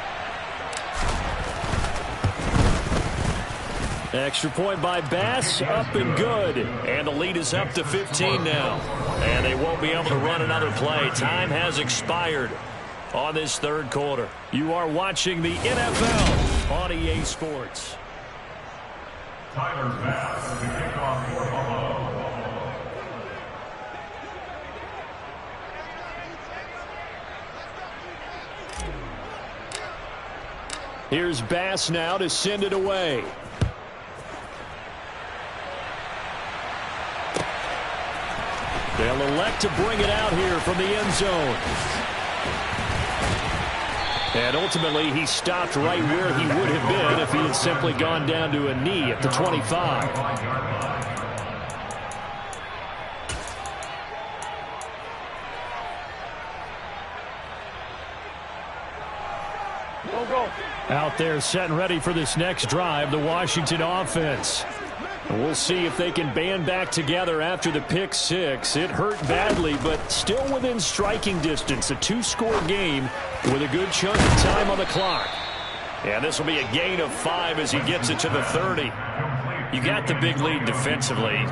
D: Extra point by Bass, up and good. And the lead is up to 15 now. And they won't be able to run another play. Time has expired on this third quarter. You are watching the NFL on EA Sports.
F: Tyler Bass to kick off for Buffalo.
D: Here's Bass now to send it away. They'll elect to bring it out here from the end zone. And ultimately, he stopped right where he would have been if he had simply gone down to a knee at the 25. Out there set and ready for this next drive, the Washington offense. And we'll see if they can band back together after the pick 6. It hurt badly, but still within striking distance. A 2-score game with a good chunk of time on the clock. And this will be a gain of 5 as he gets it to the 30. You got the big lead defensively.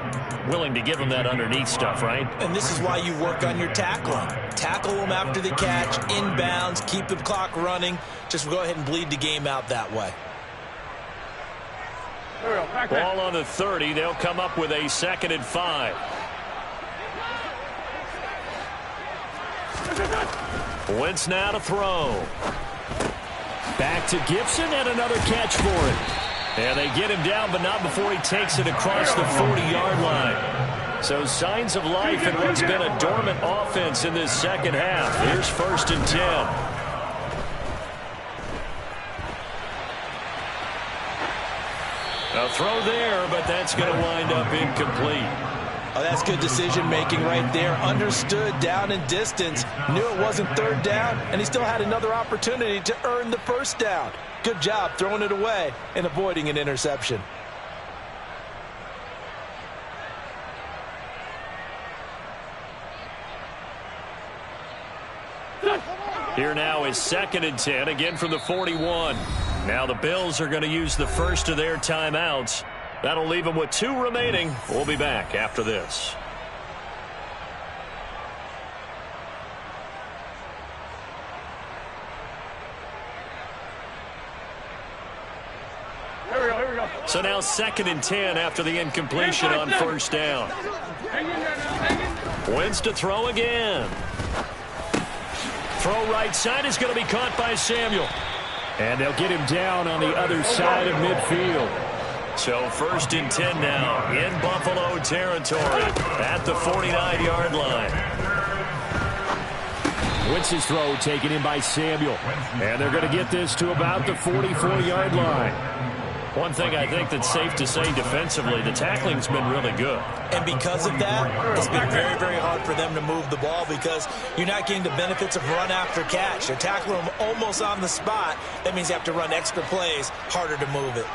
D: Willing to give him that underneath stuff, right?
E: And this is why you work on your tackling. Tackle them after the catch, inbounds, keep the clock running. Just go ahead and bleed the game out that way.
D: Ball on the 30. They'll come up with a 2nd and 5. Wentz now to throw. Back to Gibson and another catch for it. And they get him down, but not before he takes it across the 40-yard line. So signs of life in what's been a dormant offense in this second half. Here's 1st and 10. A throw there, but that's going to wind up incomplete.
E: Oh, that's good decision-making right there. Understood down and distance. Knew it wasn't 3rd down, and he still had another opportunity to earn the 1st down. Good job throwing it away and avoiding an interception.
D: Here now is 2nd and 10, again from the 41. Now the Bills are going to use the first of their timeouts. That'll leave them with 2 remaining. We'll be back after this.
H: Here we go.
D: So now 2nd and 10 after the incompletion on 1st down.
H: Hang in there now, hang in.
D: Wentz to throw again. throw right side is going to be caught by Samuel. And they'll get him down on the other side of midfield. So 1st and 10 now in Buffalo territory at the 49-yard line. Wentz's throw taken in by Samuel. And they're going to get this to about the 44-yard line. One thing I think that's safe to say defensively, the tackling's been really good.
E: And because of that, it's been very, very hard for them to move the ball because you're not getting the benefits of run after catch. They're tackling them almost on the spot. That means you have to run extra plays, harder to move it.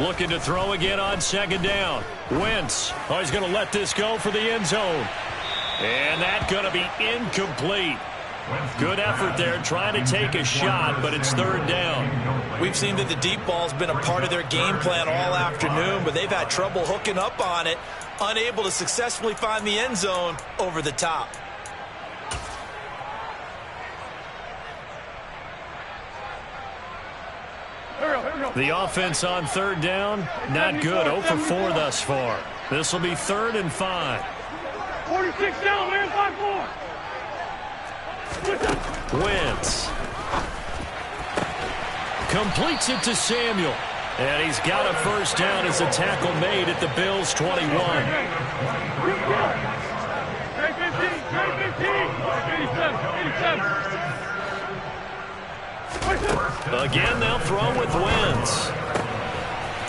D: Looking to throw again on 2nd down. Wentz. Oh, he's going to let this go for the end zone. And that's going to be incomplete. Good effort there trying to take a shot, but it's 3rd down.
E: We've seen that the deep ball's been a part of their game plan all afternoon, but they've had trouble hooking up on it, unable to successfully find the end zone over the top.
D: The offense on 3rd down, not good. 0 for 4 thus far. This will be 3rd and 5.
H: 46 down, man, 5-4.
D: Wentz completes it to Samuel. And he's got a 1st down as a tackle made at the Bills' 21. Again, they'll throw with Wentz.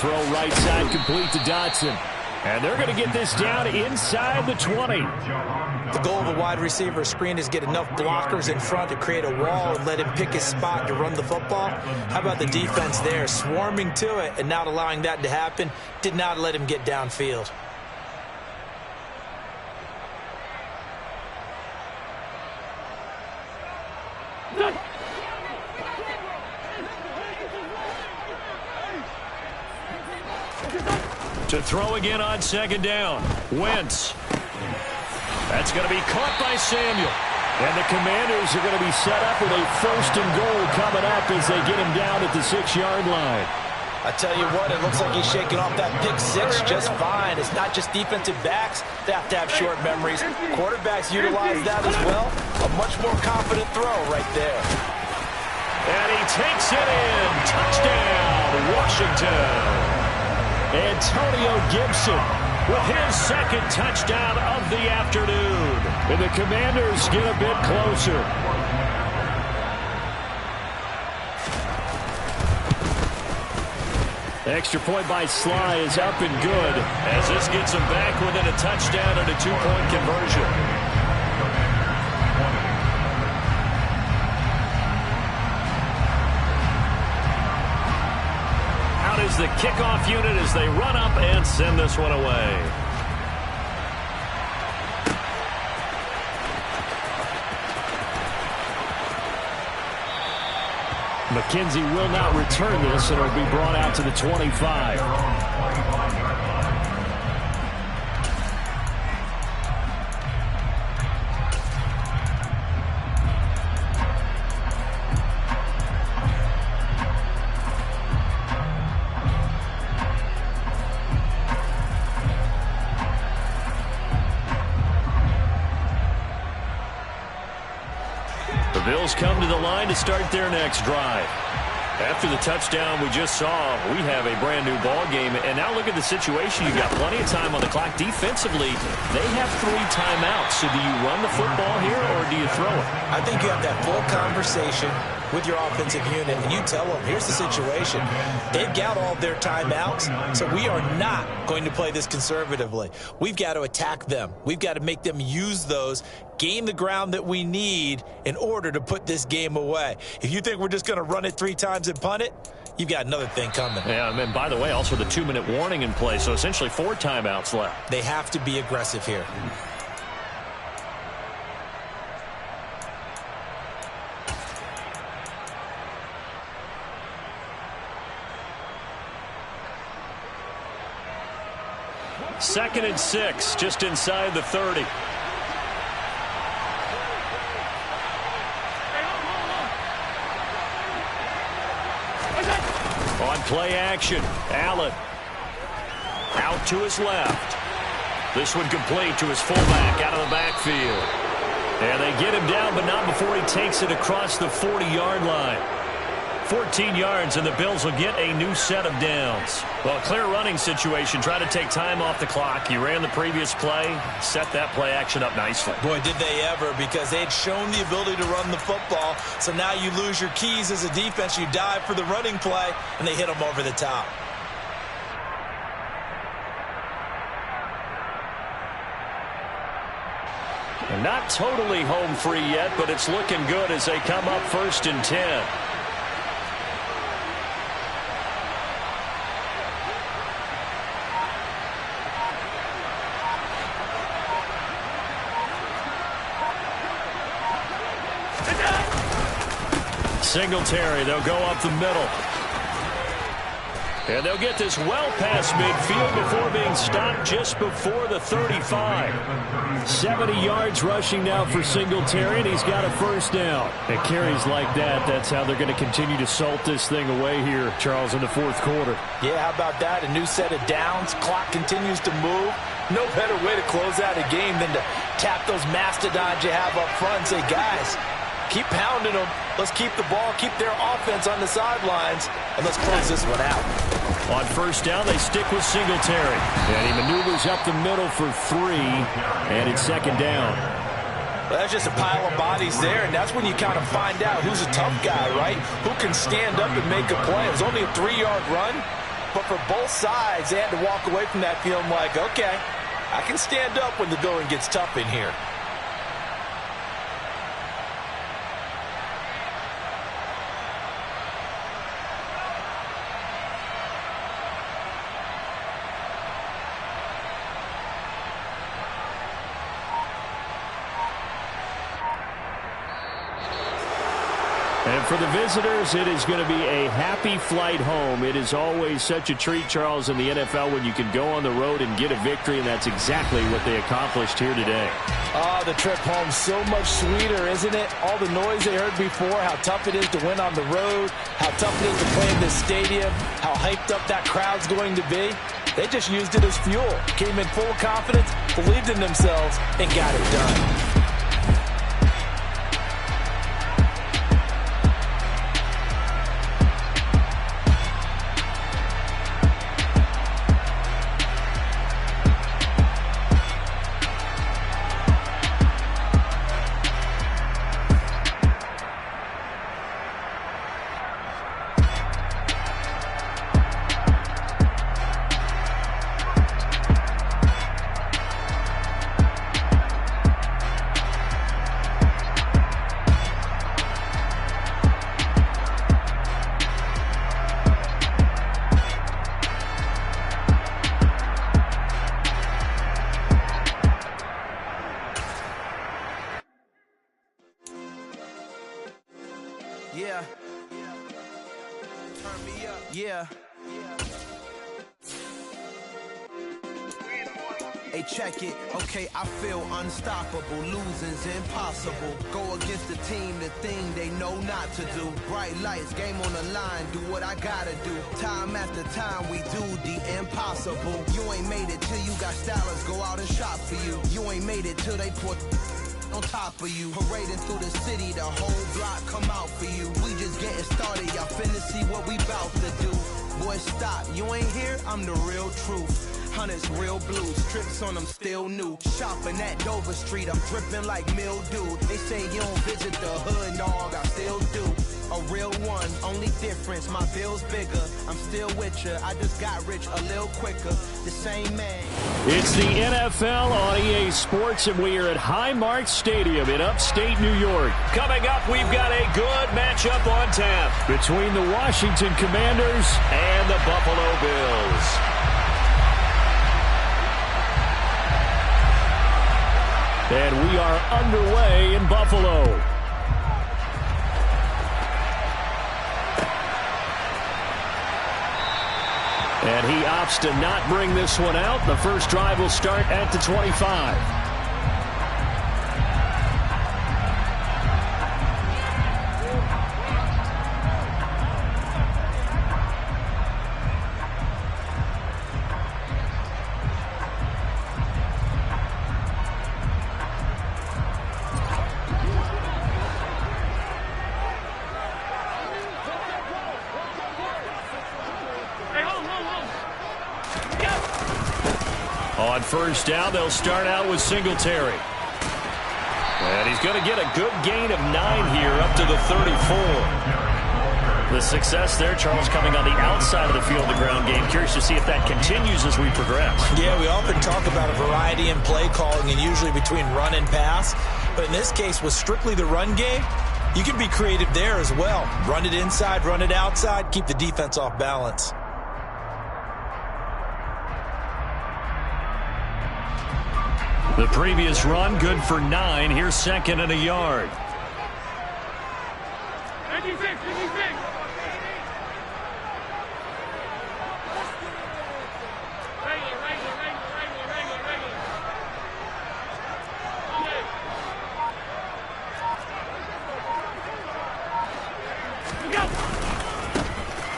D: Throw right side complete to Dotson. And they're going to get this down inside the 20.
E: The goal of a wide receiver screen is get enough blockers in front to create a wall and let him pick his spot to run the football. How about the defense there, swarming to it and not allowing that to happen? Did not let him get downfield.
D: To throw again on 2nd down. Wentz. That's going to be caught by Samuel. And the Commanders are going to be set up with a 1st and goal coming up as they get him down at the 6-yard line.
E: I tell you what, it looks like he's shaking off that pick 6 just fine. It's not just defensive backs that have to have short memories. Quarterbacks utilize that as well. A much more confident throw right there.
D: And he takes it in. Touchdown, Washington. Antonio Gibson with his 2nd touchdown of the afternoon. And the Commanders get a bit closer. Extra point by Sly is up and good as this gets him back within a touchdown and a 2-point conversion. Is the kickoff unit as they run up and send this one away. McKenzie will not return this, and it will be brought out to the 25. Bills come to the line to start their next drive. After the touchdown we just saw, we have a brand new ball game. And now look at the situation. You've got plenty of time on the clock. Defensively, they have 3 timeouts. So do you run the football here or do you throw it?
E: I think you have that full conversation with your offensive unit, and you tell them, here's the situation. They've got all their timeouts, so we are not going to play this conservatively. We've got to attack them. We've got to make them use those, gain the ground that we need in order to put this game away. If you think we're just going to run it 3 times and punt it, you've got another thing coming.
D: Yeah, and by the way, also the 2-minute warning in play, so essentially 4 timeouts left.
E: They have to be aggressive here.
D: Second and 6, just inside the 30. On play action, Allen out to his left. This one complete to his fullback out of the backfield. And they get him down, but not before he takes it across the 40-yard line. 14 yards, and the Bills will get a new set of downs. Well, clear running situation. Try to take time off the clock. He ran the previous play, set that play action up nicely.
E: Boy, did they ever, because they had shown the ability to run the football. So now you lose your keys as a defense. You dive for the running play, and they hit them over the top.
D: And not totally home free yet, but it's looking good as they come up 1st and 10. Singletary, they'll go up the middle. And they'll get this well past midfield before being stopped just before the 35. 70 yards rushing now for Singletary, and he's got a first down. And carries like that, that's how they're going to continue to salt this thing away here, Charles, in the 4th quarter.
E: Yeah, how about that? A new set of downs. Clock continues to move. No better way to close out a game than to tap those mastodons you have up front and say, guys, keep pounding them. Let's keep the ball, keep their offense on the sidelines, and let's close this one out.
D: On first down, they stick with Singletary. And he maneuvers up the middle for 3, and it's 2nd down.
E: Well, that's just a pile of bodies there, and that's when you kind of find out who's a tough guy, right? Who can stand up and make a play. It was only a 3-yard run, but for both sides, they had to walk away from that feeling like, okay, I can stand up when the going gets tough in here.
D: And for the visitors, it is going to be a happy flight home. It is always such a treat, Charles, in the NFL when you can go on the road and get a victory, and that's exactly what they accomplished here today.
E: Oh, the trip home, so much sweeter, isn't it? All the noise they heard before, how tough it is to win on the road, how tough it is to play in this stadium, how hyped up that crowd's going to be. They just used it as fuel, came in full of confidence, believed in themselves, and got it done.
A: Yeah. Turn me up. Yeah. Hey, check it. Okay, I feel unstoppable. Losing's impossible. Go against the team, the thing they know not to do. Bright lights, game on the line. Do what I gotta do. Time after time, we do the impossible. You ain't made it till you got stylists go out and shop for you. You ain't made it till they put on top of you. Parading through the city, the whole block come out for you. We just getting started, y'all finna see what we bout to do. Boy, stop, you ain't here, I'm the real truth. Hunters, real blues, strips on them still new. Shopping at Dover Street, I'm dripping like mildew. They say you don't visit the hood, dog, I still do. A real one, only difference, my bill's bigger. I'm still with ya, I just got rich a little quicker. The same man.
D: It's the NFL on EA Sports, and we are at Highmark Stadium in upstate New York. Coming up, we've got a good matchup on tap between the Washington Commanders and the Buffalo Bills. And we are underway in Buffalo. And he opts to not bring this one out. The first drive will start at the 25. On first down, they'll start out with Singletary. And he's going to get a good gain of 9 here up to the 34. The success there, Charles, coming on the outside of the field, the ground game. Curious to see if that continues as we progress.
E: Yeah, we often talk about a variety in play calling and usually between run and pass. But in this case, with strictly the run game, you can be creative there as well. Run it inside, run it outside, keep the defense off balance.
D: The previous run, good for 9. Here's second and a yard.
H: 56, 56.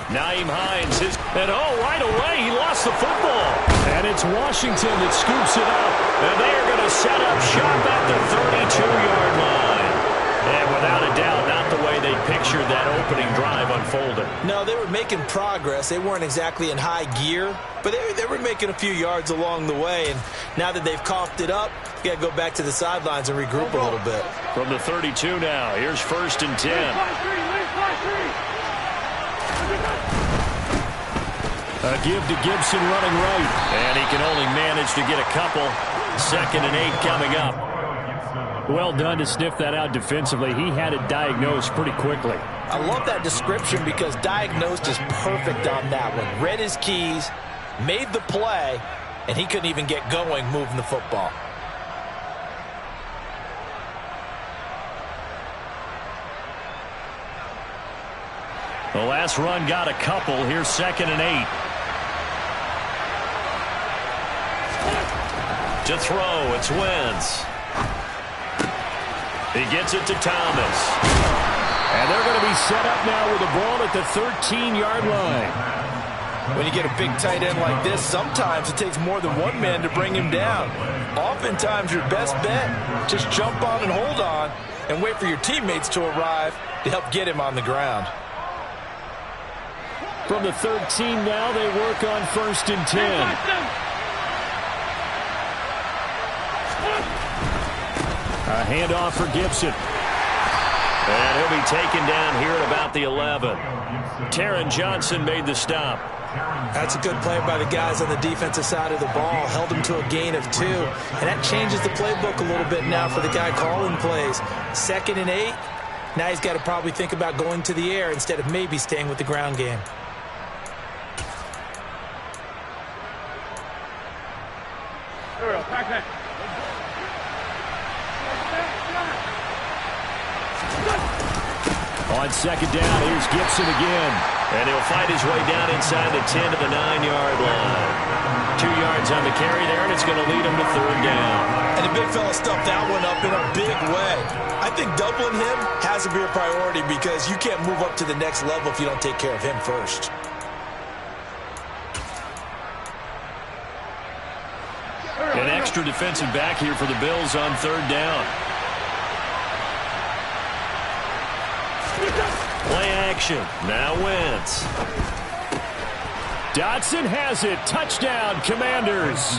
D: Naeem Hines, and right away, he lost the football. And it's Washington that scoops it up. And they are going to set up shop at the 32-yard line. And without a doubt, not the way they pictured that opening drive unfolding.
E: No, they were making progress. They weren't exactly in high gear, but they were making a few yards along the way. And now that they've coughed it up, you got to go back to the sidelines and regroup a little bit.
D: From the 32 now, here's first and 10. A give to Gibson running right. And he can only manage to get a couple. Second and 8 coming up. Well done to sniff that out defensively. He had it diagnosed pretty quickly.
E: I love that description because diagnosed is perfect on that one. Read his keys, made the play, and he couldn't even get going moving the football.
D: The last run got a couple. Here's second and 8. To throw, it's Wentz. He gets it to Thomas. And they're going to be set up now with the ball at the 13-yard line.
E: When you get a big tight end like this, sometimes it takes more than one man to bring him down. Oftentimes, your best bet, just jump on and hold on and wait for your teammates to arrive to help get him on the ground.
D: From the 13 now, they work on first and 10. A handoff for Gibson. And he'll be taken down here at about the 11. Taron Johnson made the stop.
E: That's a good play by the guys on the defensive side of the ball. Held him to a gain of 2. And that changes the playbook a little bit now for the guy calling plays. Second and 8. Now he's got to probably think about going to the air instead of maybe staying with the ground game.
D: On second down, here's Gibson again. And he'll fight his way down inside the 10 to the 9-yard line. 2 yards on the carry there, and it's going to lead him to third down.
E: And the big fella stuffed that one up in a big way. I think doubling him has to be a priority because you can't move up to the next level if you don't take care of him first.
D: An extra defensive back here for the Bills on third down. Play action. Now Wentz. Dotson has it. Touchdown, Commanders.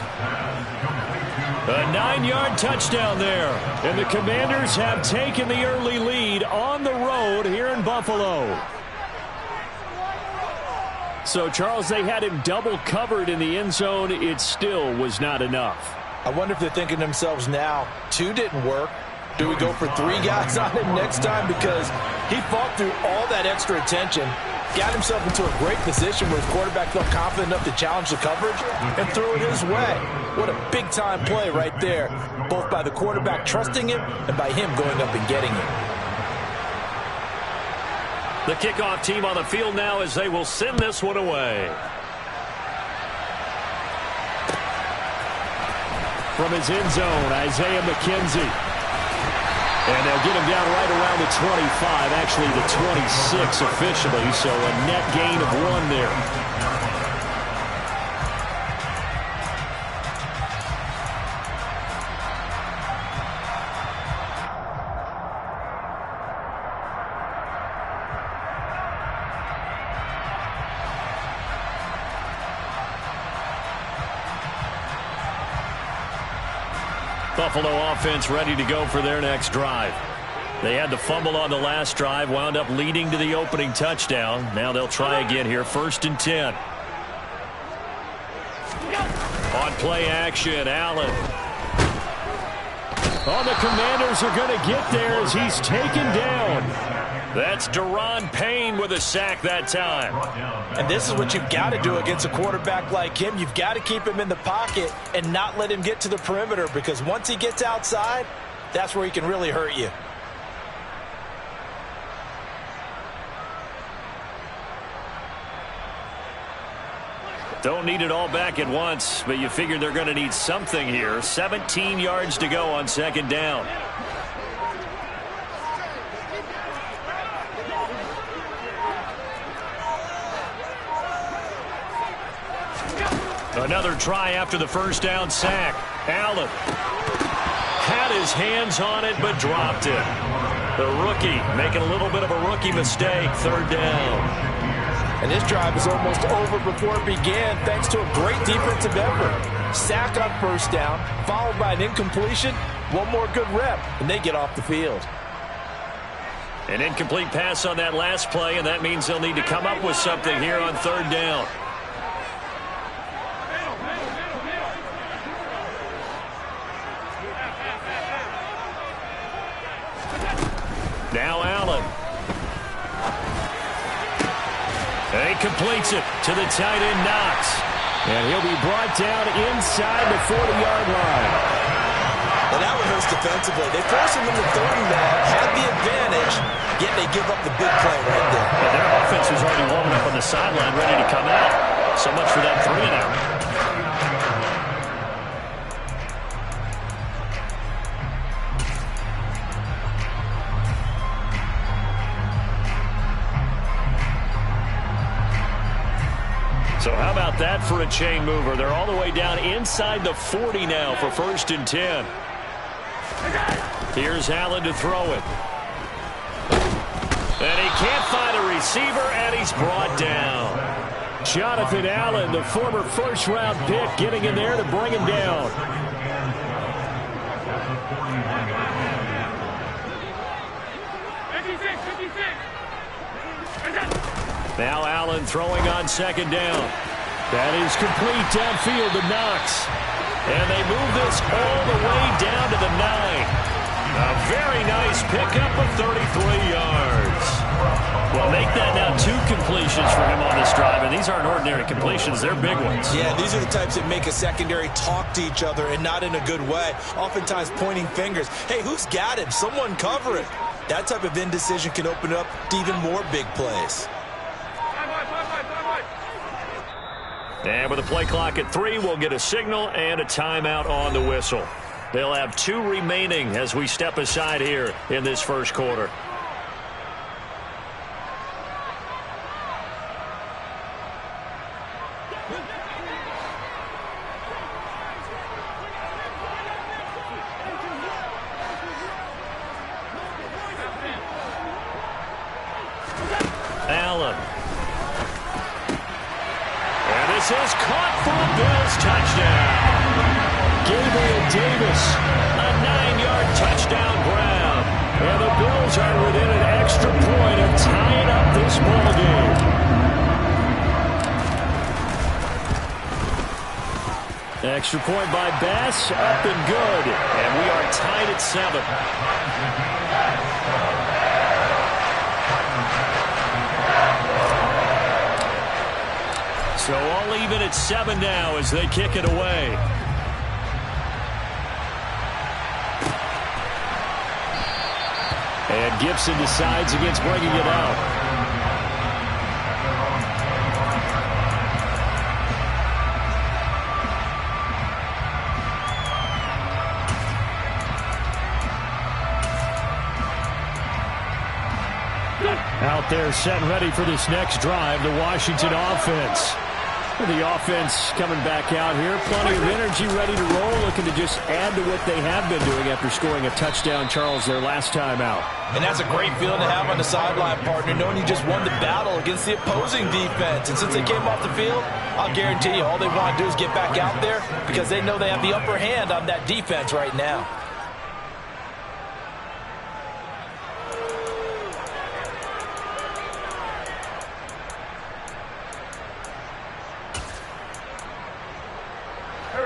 D: A 9-yard touchdown there. And the Commanders have taken the early lead on the road here in Buffalo. So, Charles, they had him double covered in the end zone. It still was not enough.
E: I wonder if they're thinking to themselves now, 2 didn't work. Do we go for 3 guys on him next time? Because he fought through all that extra attention, got himself into a great position where his quarterback felt confident enough to challenge the coverage and throw it his way. What a big-time play right there, both by the quarterback trusting him and by him going up and getting it.
D: The kickoff team on the field now as they will send this one away. From his end zone, Isaiah McKenzie. And they'll get him down right around the 25, actually the 26 officially, so a net gain of 1 there. Buffalo offense ready to go for their next drive. They had the fumble on the last drive, wound up leading to the opening touchdown. Now they'll try again here, 1st and 10. On play action, Allen. Oh, the Commanders are going to get there as he's taken down. That's Daron Payne with a sack that time.
E: And this is what you've got to do against a quarterback like him. You've got to keep him in the pocket and not let him get to the perimeter, because once he gets outside, that's where he can really hurt you.
D: Don't need it all back at once, but you figure they're going to need something here. 17 yards to go on 2nd down. Another try after the 1st down sack. Allen had his hands on it but dropped it. The rookie making a little bit of a rookie mistake. 3rd down.
E: And this drive is almost over before it began, thanks to a great defensive effort. Sack on 1st down, followed by an incompletion. One more good rep, and they get off the field.
D: An incomplete pass on that last play, and that means they'll need to come up with something here on 3rd down. Now Allen. And he completes it to the tight end, Knox. And he'll be brought down inside the 40-yard line.
E: Well, that one hurts defensively. They force him into 3rd and long, had the advantage, yet they give up the big play right there.
D: And their offense was already warming up on the sideline, ready to come out. So much for that 3-and-out. So how about that for a chain mover? They're all the way down inside the 40 now for 1st and 10. Here's Allen to throw it. And he can't find a receiver, and he's brought down. Jonathan Allen, the former 1st-round pick, getting in there to bring him down. Now Allen throwing on 2nd down. That is complete downfield to Knox. And they move this all the way down to the 9. A very nice pickup of 33 yards. Well, make that now 2 completions for him on this drive, and these aren't ordinary completions. They're big ones.
E: Yeah, these are the types that make a secondary talk to each other, and not in a good way. Oftentimes pointing fingers. Hey, who's got him? Someone cover it. That type of indecision can open up to even more big plays.
D: And with a play clock at 3, we'll get a signal and a timeout on the whistle. They'll have 2 remaining as we step aside here in this 1st quarter. Allen. This is caught for a Bills touchdown. Gabriel Davis, a 9-yard touchdown grab. And the Bills are within an extra point of tying up this ball game. Extra point by Bass, up and good. And we are tied at 7. So all even at 7 now as they kick it away. And Gibson decides against bringing it out. Out there set and ready for this next drive, the Washington offense. The offense coming back out here. Plenty of energy, ready to roll, looking to just add to what they have been doing after scoring a touchdown, Charles, their last time out.
E: And that's a great feeling to have on the sideline, partner, knowing you just won the battle against the opposing defense. And since they came off the field, I'll guarantee you all they want to do is get back out there because they know they have the upper hand on that defense right now.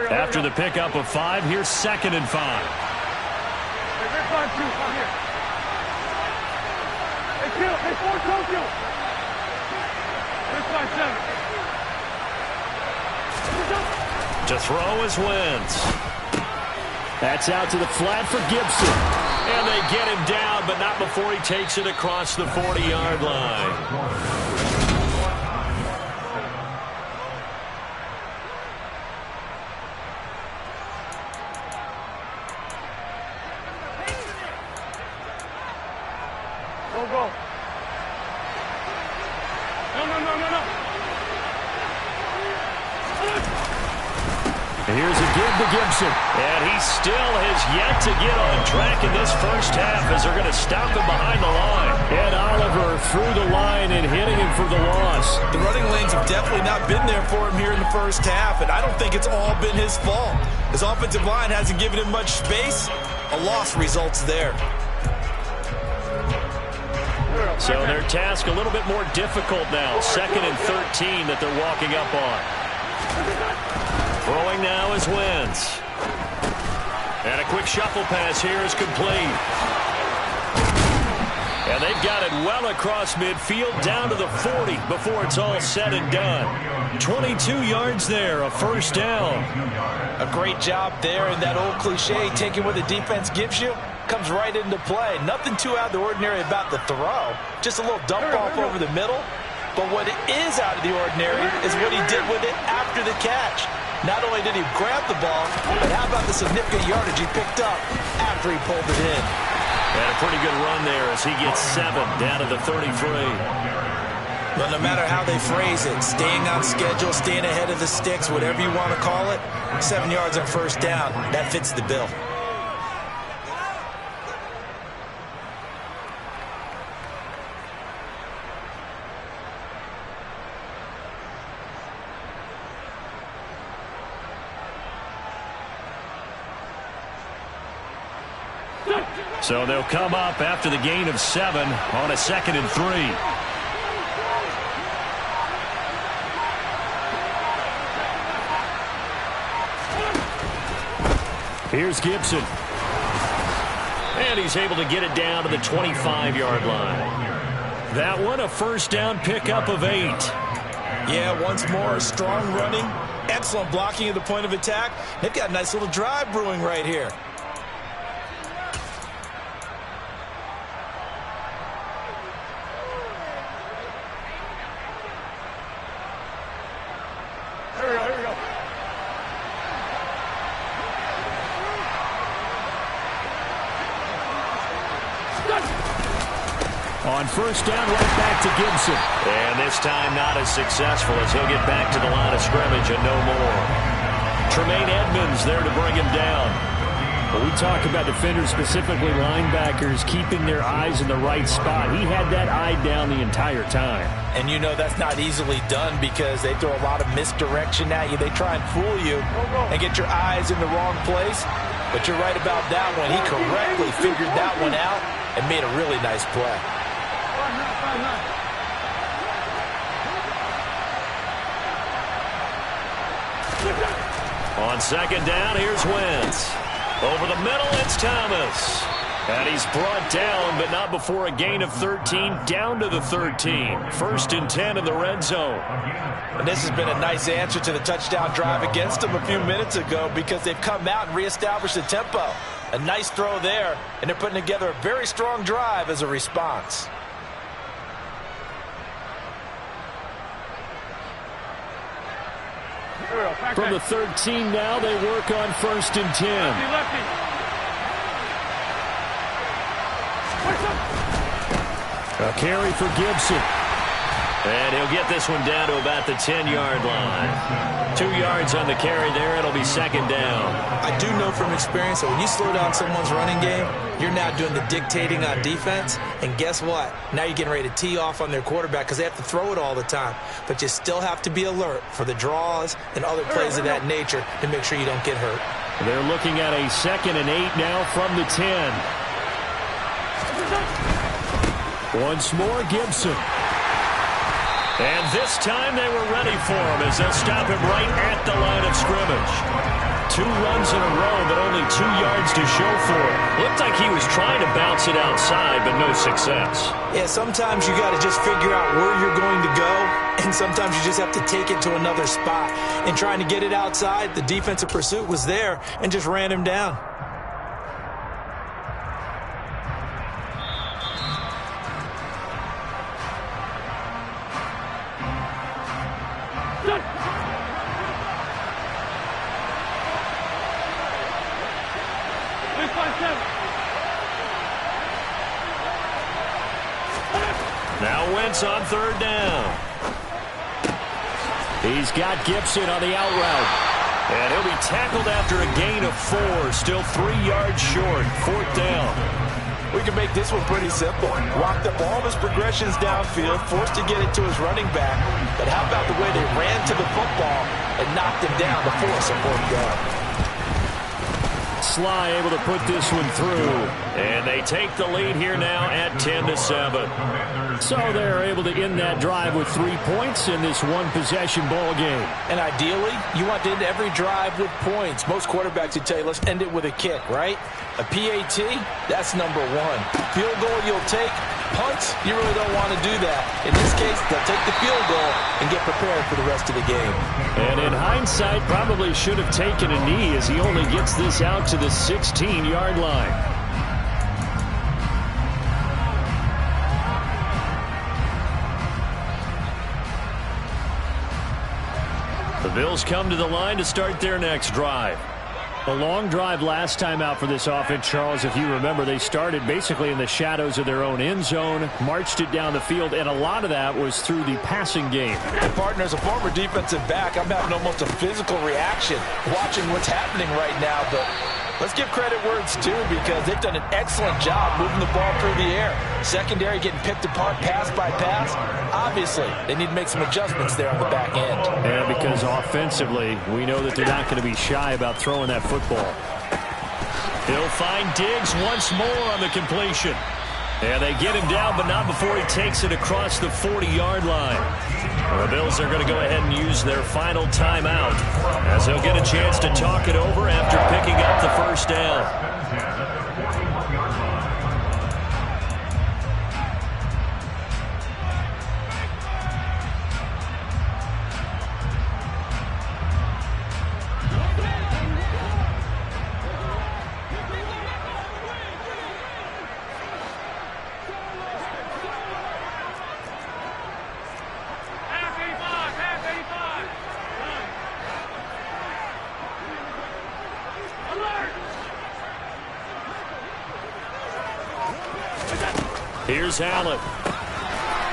D: After the pickup of 5, here's 2nd and 5.
H: Hey, 5-2, come here. Hey, kill. Hey, 4 Tokyo. Here's 5-7.
D: To throw is Wentz. That's out to the flat for Gibson. And they get him down, but not before he takes it across the 40-yard line.
H: Go. No.
D: And here's a give to Gibson. And he still has yet to get on track in this first half as they're going to stop him behind the line. And Oliver through the line and hitting him for the loss.
E: The running lanes have definitely not been there for him here in the first half, and I don't think it's all been his fault. His offensive line hasn't given him much space. A loss results there.
D: So their task a little bit more difficult now. 2nd and 13 that they're walking up on. Throwing now is Wentz. And a quick shuffle pass here is complete. And they've got it well across midfield down to the 40 before it's all said and done. 22 yards there, a first down.
E: A great job there, and that old cliche, taking what the defense gives you, comes right into play. Nothing too out of the ordinary about the throw. Just a little dump off over the middle. But what is out of the ordinary is what he did with it after the catch. Not only did he grab the ball, but how about the significant yardage he picked up after he pulled it in.
D: And a pretty good run there as he gets 7 down to the 33.
E: But no matter how they phrase it, staying on schedule, staying ahead of the sticks, whatever you want to call it, 7 yards on first down, that fits the bill.
D: So they'll come up after the gain of 7 on a 2nd and 3. Here's Gibson. And he's able to get it down to the 25-yard line. That one a first down pickup of 8.
E: Yeah, once more, strong running, excellent blocking at the point of attack. They've got a nice little drive brewing right here.
H: Here we go.
D: On first down, right back to Gibson. And this time not as successful as he'll get back to the line of scrimmage and no more. Tremaine Edmonds there to bring him down. When we talk about defenders, specifically linebackers, keeping their eyes in the right spot, he had that eye down the entire time.
E: And you know that's not easily done because they throw a lot of misdirection at you. They try and fool you and get your eyes in the wrong place. But you're right about that one. He correctly figured that one out and made a really nice play.
D: On second down, here's Wentz. Over the middle, it's Thomas. And he's brought down, but not before a gain of 13, down to the 13. 1st and 10 in the red zone.
E: And this has been a nice answer to the touchdown drive against them a few minutes ago because they've come out and reestablished the tempo. A nice throw there, and they're putting together a very strong drive as a response.
D: From the 13 now, they work on 1st and 10. A carry for Gibson. And he'll get this one down to about the 10-yard line. 2 yards on the carry there. It'll be second down.
E: I do know from experience that when you slow down someone's running game, you're now doing the dictating on defense. And guess what? Now you're getting ready to tee off on their quarterback because they have to throw it all the time. But you still have to be alert for the draws and other plays of that nature to make sure you don't get hurt.
D: They're looking at a 2nd and 8 now from the 10. Once more, Gibson. And this time they were ready for him as they'll stop him right at the line of scrimmage. 2 runs in a row, but only 2 yards to show for it. Looked like he was trying to bounce it outside, but no success.
E: Yeah, sometimes you got to just figure out where you're going to go, and sometimes you just have to take it to another spot. And trying to get it outside, the defensive pursuit was there and just ran him down.
D: Now Wentz on 3rd down. He's got Gibson on the out route. And he'll be tackled after a gain of 4. Still 3 yards short. 4th down.
E: We can make this one pretty simple. Walked up all of his progressions downfield, forced to get it to his running back. But how about the way they ran to the football and knocked him down to force a 4th down?
D: Sly able to put this one through. And they take the lead here now at 10-7. So they're able to end that drive with 3 points in this one-possession ball game.
E: And ideally, you want to end every drive with points. Most quarterbacks would tell you, let's end it with a kick, right? A PAT, that's number 1. Field goal you'll take. Punts, you really don't want to do that. In this case, they'll take the field goal and get prepared for the rest of the game.
D: And in hindsight, probably should have taken a knee as he only gets this out to the 16-yard line. The Bills come to the line to start their next drive. A long drive last time out for this offense, Charles. If you remember, they started basically in the shadows of their own end zone, marched it down the field, and a lot of that was through the passing game.
E: And partner, as a former defensive back, I'm having almost a physical reaction watching what's happening right now. But let's give credit where it's due because they've done an excellent job moving the ball through the air. Secondary getting picked apart pass by pass. Obviously, they need to make some adjustments there on the back end.
D: And because offensively, we know that they're not going to be shy about throwing that football. He'll find Diggs once more on the completion. And they get him down, but not before he takes it across the 40-yard line. The Bills are going to go ahead and use their final timeout as they'll get a chance to talk it over after picking up the 1st down. Here's Allen.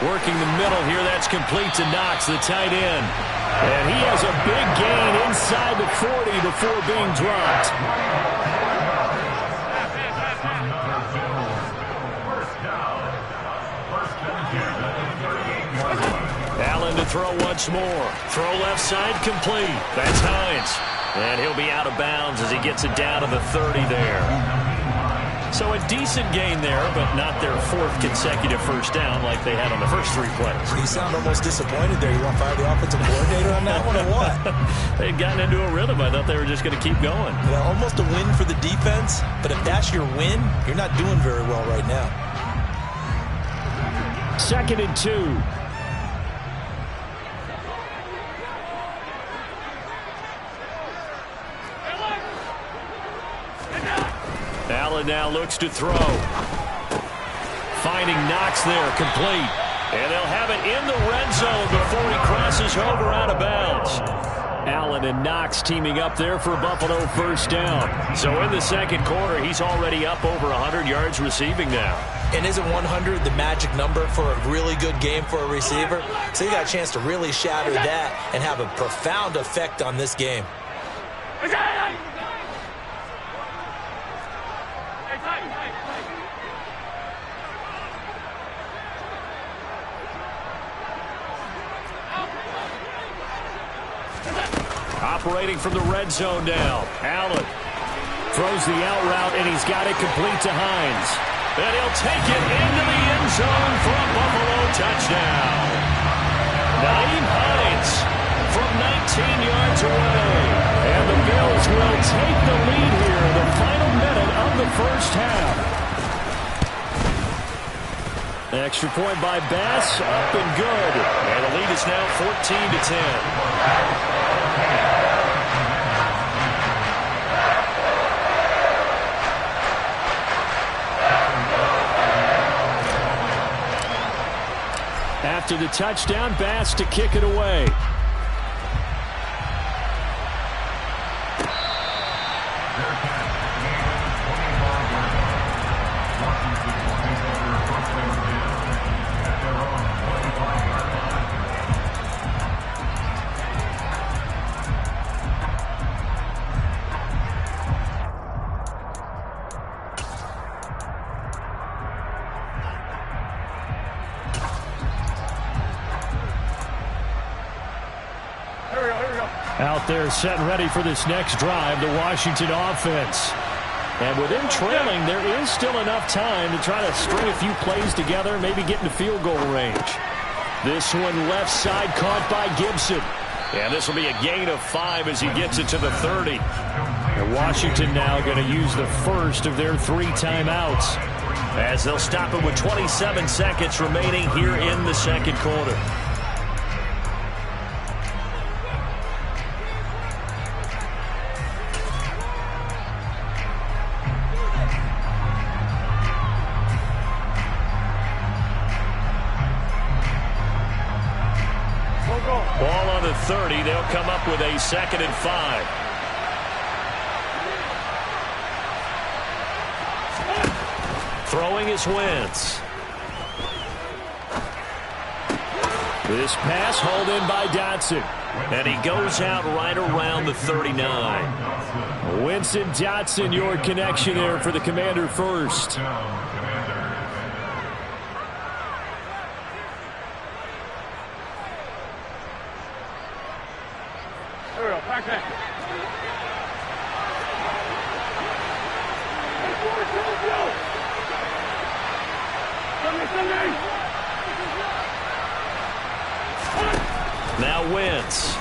D: Working the middle here. That's complete to Knox, the tight end. And he has a big gain inside the 40 before being dropped. Allen to throw once more. Throw left side complete. That's Hines. And he'll be out of bounds as he gets it down to the 30 there. So a decent gain there, but not their 4th consecutive 1st down like they had on the first 3 plays.
E: You sound almost disappointed there. You want to fire the offensive coordinator on that one or what?
D: They'd gotten into a rhythm. I thought they were just going to keep going.
E: Well, almost a win for the defense, but if that's your win, you're not doing very well right now.
D: 2nd and 2. Allen now looks to throw. Finding Knox there, complete. And they'll have it in the red zone before he crosses over out of bounds. Allen and Knox teaming up there for Buffalo first down. So in the second quarter, he's already up over 100 yards receiving now.
E: And isn't 100 the magic number for a really good game for a receiver? So you got a chance to really shatter that and have a profound effect on this game.
D: Operating from the red zone now. Allen throws the out route, and he's got it complete to Hines. And he'll take it into the end zone for a Buffalo touchdown. Nyheim Hines from 19 yards away. And the Bills will take the lead here in the final minute of the first half. Extra point by Bass, up and good. And the lead is now 14-10. After the touchdown, Bass to kick it away. Out there set and ready for this next drive, the Washington offense. And with them trailing, there is still enough time to try to string a few plays together, maybe get into field goal range. This one left side caught by Gibson. And this will be a gain of 5 as he gets it to the 30. And Washington now going to use the first of their 3 timeouts, as they'll stop it with 27 seconds remaining here in the second quarter. Ball on the 30. They'll come up with a 2nd and 5. Throwing is Wentz. This pass hauled in by Dotson. And he goes out right around the 39. Winston Dotson, your connection there for the Commander first. Now Wentz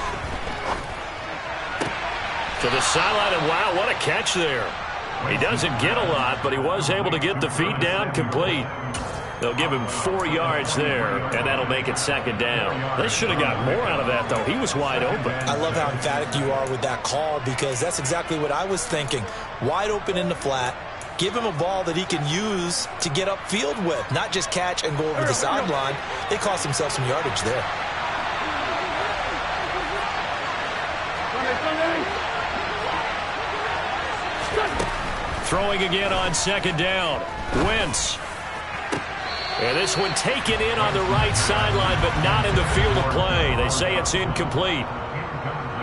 D: to the sideline, and wow, what a catch there. He doesn't get a lot, but he was able to get the feet down complete. They'll give him 4 yards there, and that'll make it 2nd down. They should have got more out of that, though. He was wide open.
E: I love how emphatic you are with that call, because that's exactly what I was thinking. Wide open in the flat. Give him a ball that he can use to get upfield with, not just catch and go over the sideline. They cost themselves some yardage there.
D: Throwing again on 2nd down. Wentz. And this one taken in on the right sideline, but not in the field of play. They say it's incomplete.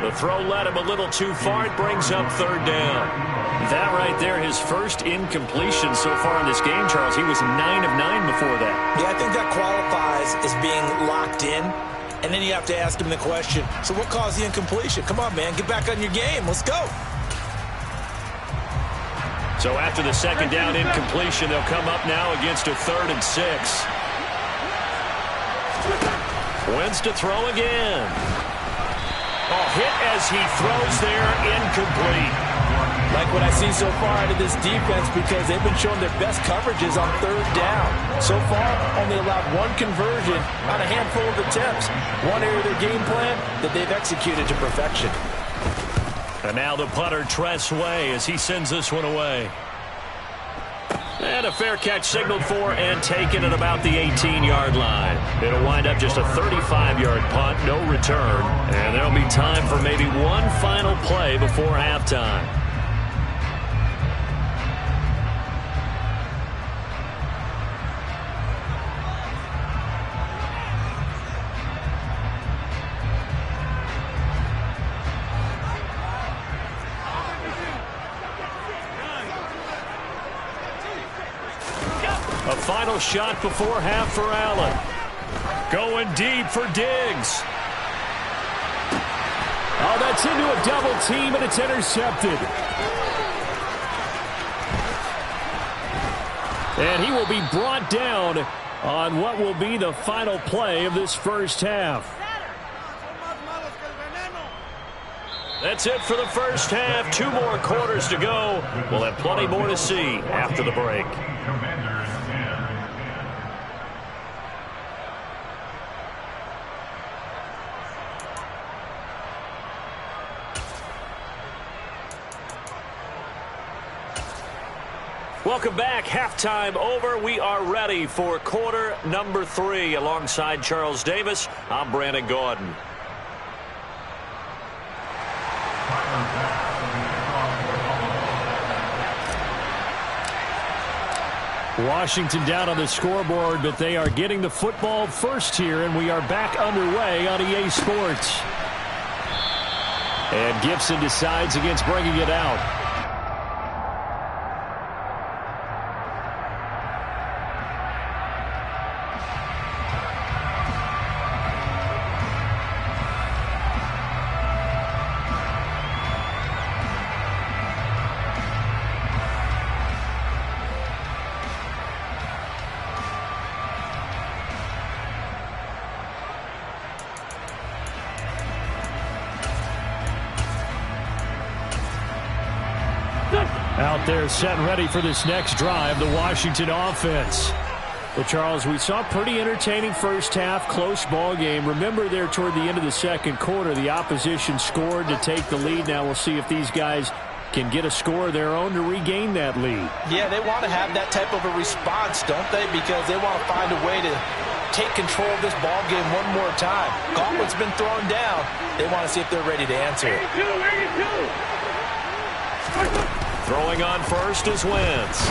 D: The throw led him a little too far. It brings up 3rd down. That right there, his first incompletion so far in this game, Charles. He was 9 of 9 before that.
E: Yeah, I think that qualifies as being locked in. And then you have to ask him the question, so what caused the incompletion? Come on, man, get back on your game. Let's go.
D: So after the 2nd down incompletion, they'll come up now against a 3rd and 6. Wentz to throw again. Oh, hit as he throws there, incomplete.
E: Like what I see so far out of this defense, because they've been showing their best coverages on 3rd down. So far, only allowed 1 conversion on a handful of attempts. One area of their game plan that they've executed to perfection.
D: And now the punter, Tress Way, as he sends this one away. And a fair catch signaled for and taken at about the 18-yard line. It'll wind up just a 35-yard punt, no return. And there'll be time for maybe one final play before halftime. A final shot before half for Allen. Going deep for Diggs. Oh, that's into a double team, and it's intercepted. And he will be brought down on what will be the final play of this first half. That's it for the first half. 2 more quarters to go. We'll have plenty more to see after the break. Welcome back. Halftime over. We are ready for quarter number 3. Alongside Charles Davis, I'm Brandon Gaudin. Washington down on the scoreboard, but they are getting the football first here, and we are back underway on EA Sports. And Gibson decides against bringing it out. Out there set and ready for this next drive, the Washington offense. Well, Charles, we saw a pretty entertaining first half, close ball game. Remember there toward the end of the second quarter, the opposition scored to take the lead. Now we'll see if these guys can get a score of their own to regain that lead. Yeah, they want to have that type of a response, don't they? Because they want to find a way to take control of this ball game one more time. Gauntlet's been thrown down. They want to see if they're ready to answer it.
H: 82.
D: Throwing on first is Wentz.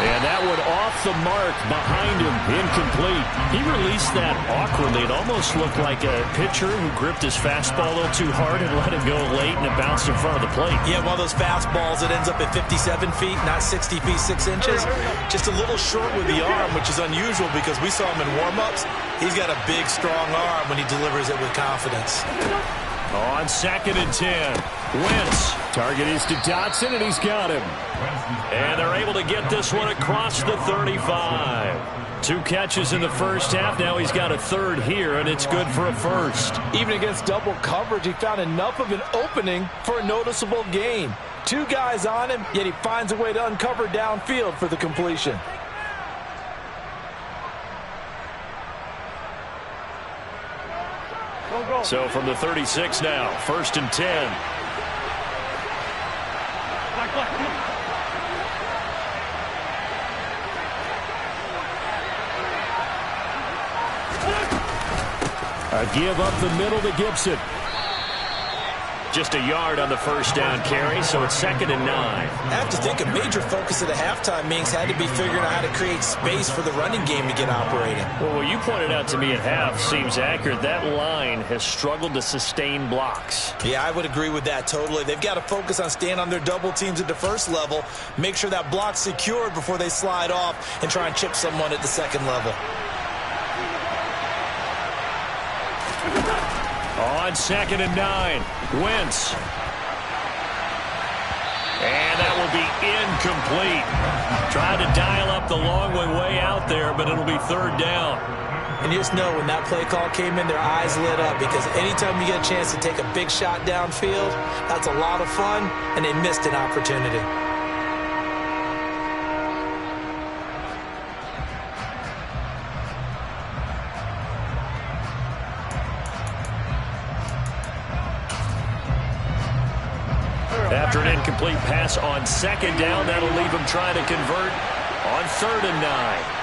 D: And that one off the mark behind him, incomplete. He released that awkwardly. It almost looked like a pitcher who gripped his fastball a little too hard and let it go late, and it bounced in front of the plate.
E: Yeah, one of those fastballs that ends up at 57 feet, not 60 feet, 6 inches. Just a little short with the arm, which is unusual because we saw him in warm-ups. He's got a big, strong arm when he delivers it with confidence.
D: On 2nd and 10, Wentz. Target is to Dotson, and he's got him. And they're able to get this one across the 35. 2 catches in the first half. Now he's got a third here, and it's good for a first.
E: Even against double coverage, he found enough of an opening for a noticeable gain. 2 guys on him, yet he finds a way to uncover downfield for the completion.
D: So from the 36 now, 1st and 10. A give up the middle to Gibson. Just a yard on the first down carry, so it's 2nd and 9.
E: I have to think a major focus of the halftime meetings had to be figuring out how to create space for the running game to get operating.
D: Well, what you pointed out to me at half seems accurate. That line has struggled to sustain blocks.
E: Yeah, I would agree with that totally. They've got to focus on staying on their double teams at the first level, make sure that block's secured before they slide off and try and chip someone at the second level.
D: On 2nd and 9, Wentz. And that will be incomplete. Tried to dial up the long way out there, but it'll be 3rd down.
E: And you just know when that play call came in, their eyes lit up, because anytime you get a chance to take a big shot downfield, that's a lot of fun, and they missed an opportunity.
D: After an incomplete pass on second down, that'll leave him trying to convert on 3rd and 9.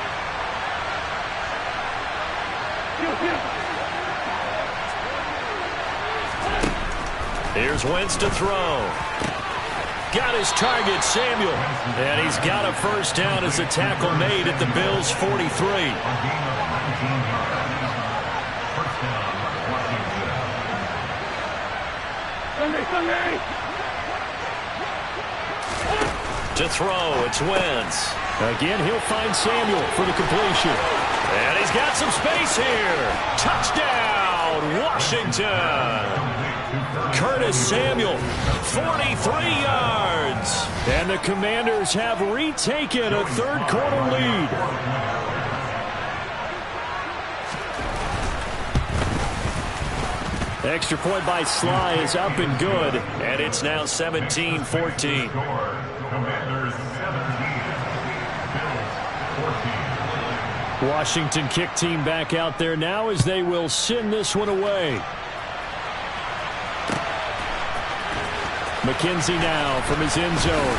D: Here's Wentz to throw. Got his target, Samuel. And he's got a first down as a tackle made at the Bills' 43. To throw, it's Wentz. Again, he'll find Samuel for the completion. And he's got some space here. Touchdown, Washington. Curtis Samuel, 43 yards. And the Commanders have retaken a third-quarter lead. Extra point by Sly is up and good, and it's now 17-14. Washington kick team back out there now as they will send this one away. McKenzie now from his end zone.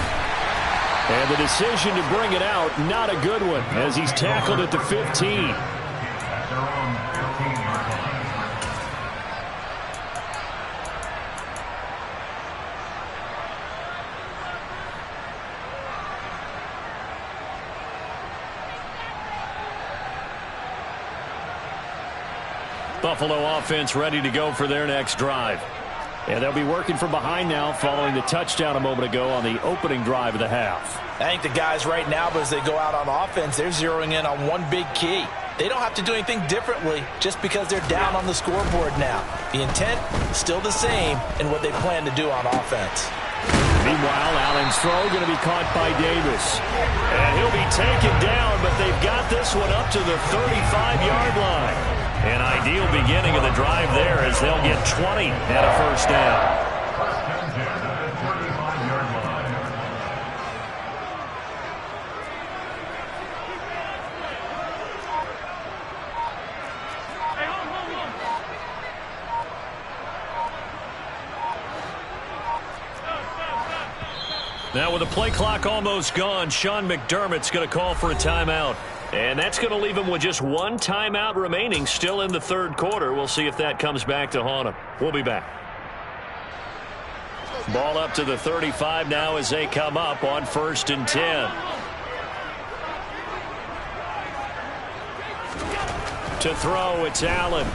D: And the decision to bring it out, not a good one, as he's tackled at the 15. Buffalo offense ready to go for their next drive. And they'll be working from behind now following the touchdown a moment ago on the opening drive of the half.
E: I think the guys right now, as they go out on offense, they're zeroing in on one big key. They don't have to do anything differently just because they're down on the scoreboard now. The intent, still the same in what they plan to do on offense.
D: Meanwhile, Allen's throw going to be caught by Davis. And he'll be taken down, but they've got this one up to the 35-yard line. An ideal beginning of the drive there as they'll get 20 and a first down. Now with the play clock almost gone, Sean McDermott's going to call for a timeout. And that's going to leave him with just one timeout remaining still in the third quarter. We'll see if that comes back to haunt him. We'll be back. Ball up to the 35 now as they come up on 1st and 10. To throw, it's Allen.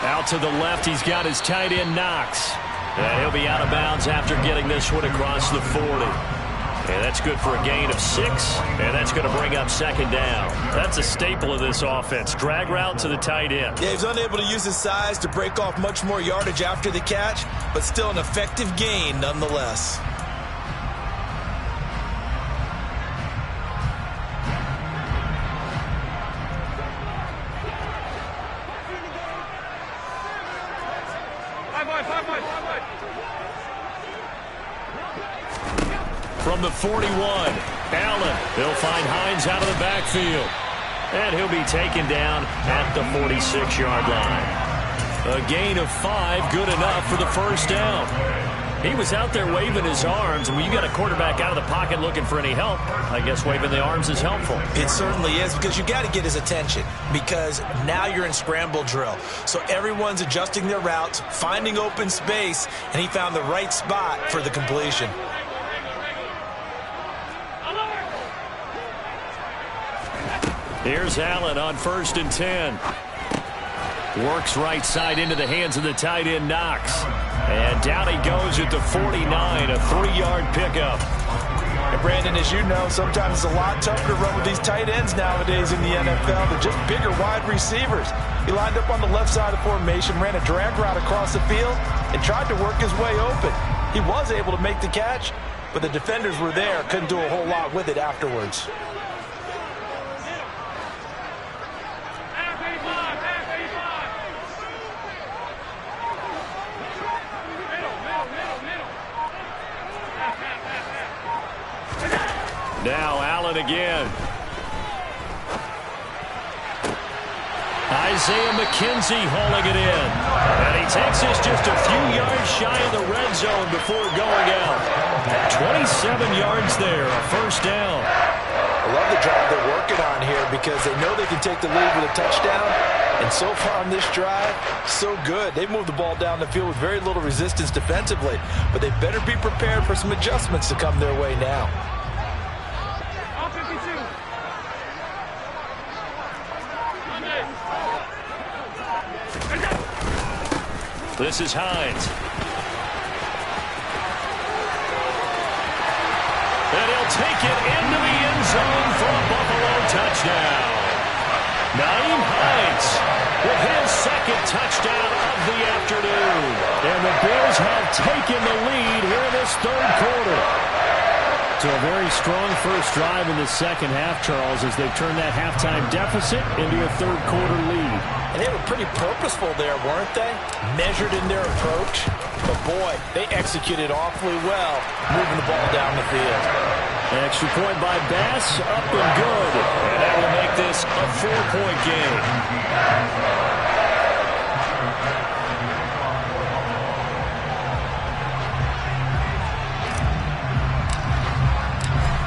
D: Out to the left, he's got his tight end Knox. And he'll be out of bounds after getting this one across the 40. And that's good for a gain of 6, and that's going to bring up 2nd down. That's a staple of this offense. Drag route to the tight end.
E: Yeah, he's unable to use his size to break off much more yardage after the catch, but still an effective gain nonetheless.
D: From the 41, Allen. He'll find Hines out of the backfield. And he'll be taken down at the 46-yard line. A gain of 5, good enough for the first down. He was out there waving his arms. When you got a quarterback out of the pocket looking for any help, I guess waving the arms is helpful.
E: It certainly is, because you got to get his attention, because now you're in scramble drill. So everyone's adjusting their routes, finding open space, and he found the right spot for the completion.
D: Here's Allen on 1st and 10. Works right side into the hands of the tight end Knox. And down he goes at the 49, a 3-yard pickup.
E: And Brandon, as you know, sometimes it's a lot tougher to run with these tight ends nowadays in the NFL. They're just bigger wide receivers. He lined up on the left side of formation, ran a drag route across the field, and tried to work his way open. He was able to make the catch, but the defenders were there, couldn't do a whole lot with it afterwards.
D: Now Allen again. Isaiah McKenzie hauling it in. And he takes this just a few yards shy of the red zone before going out. 27 yards there, a first down.
E: I love the drive they're working on here because they know they can take the lead with a touchdown. And so far on this drive, so good. They moved the ball down the field with very little resistance defensively. But they better be prepared for some adjustments to come their way now.
D: This is Hines. And he'll take it into the end zone for a Buffalo touchdown. Nyheim Hines with his second touchdown of the afternoon. And the Bills have taken the lead here in this third quarter. So a very strong first drive in the second half, Charles, as they've turned that halftime deficit into a third quarter lead.
E: And they were pretty purposeful there, weren't they? Measured in their approach. But boy, they executed awfully well, moving the ball down the field.
D: An extra point by Bass, up and good. And that will make this a 4-point game.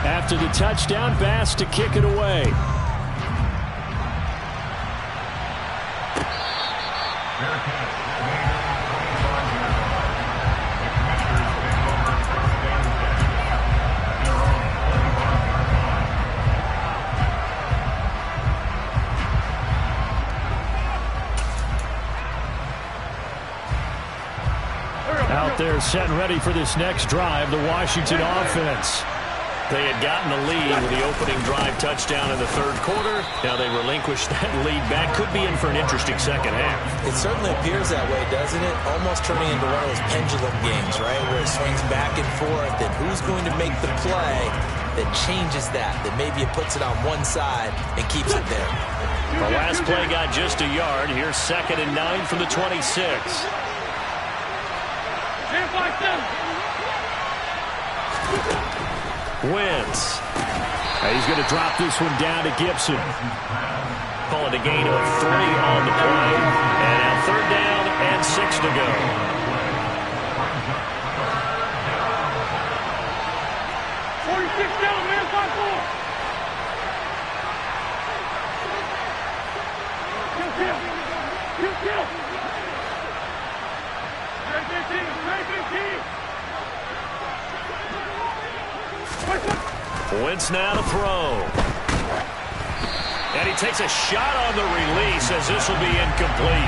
D: After the touchdown, Bass to kick it away. Out there set and ready for this next drive, the Washington offense. They had gotten the lead with the opening drive touchdown in the third quarter. Now they relinquish that lead back. Could be in for an interesting second half.
E: It certainly appears that way, doesn't it? Almost turning into one of those pendulum games, right? Where it swings back and forth. And who's going to make the play that changes that maybe it puts it on one side and keeps it there?
D: The last play got just a yard. Here's 2nd and 9 from the 26. Wentz. He's going to drop this one down to Gibson. Call it a gain of 3 on the play. And now 3rd down and 6 to go.
H: Down, man, 5-4. Kill.
D: Wentz now to throw. And he takes a shot on the release as this will be incomplete.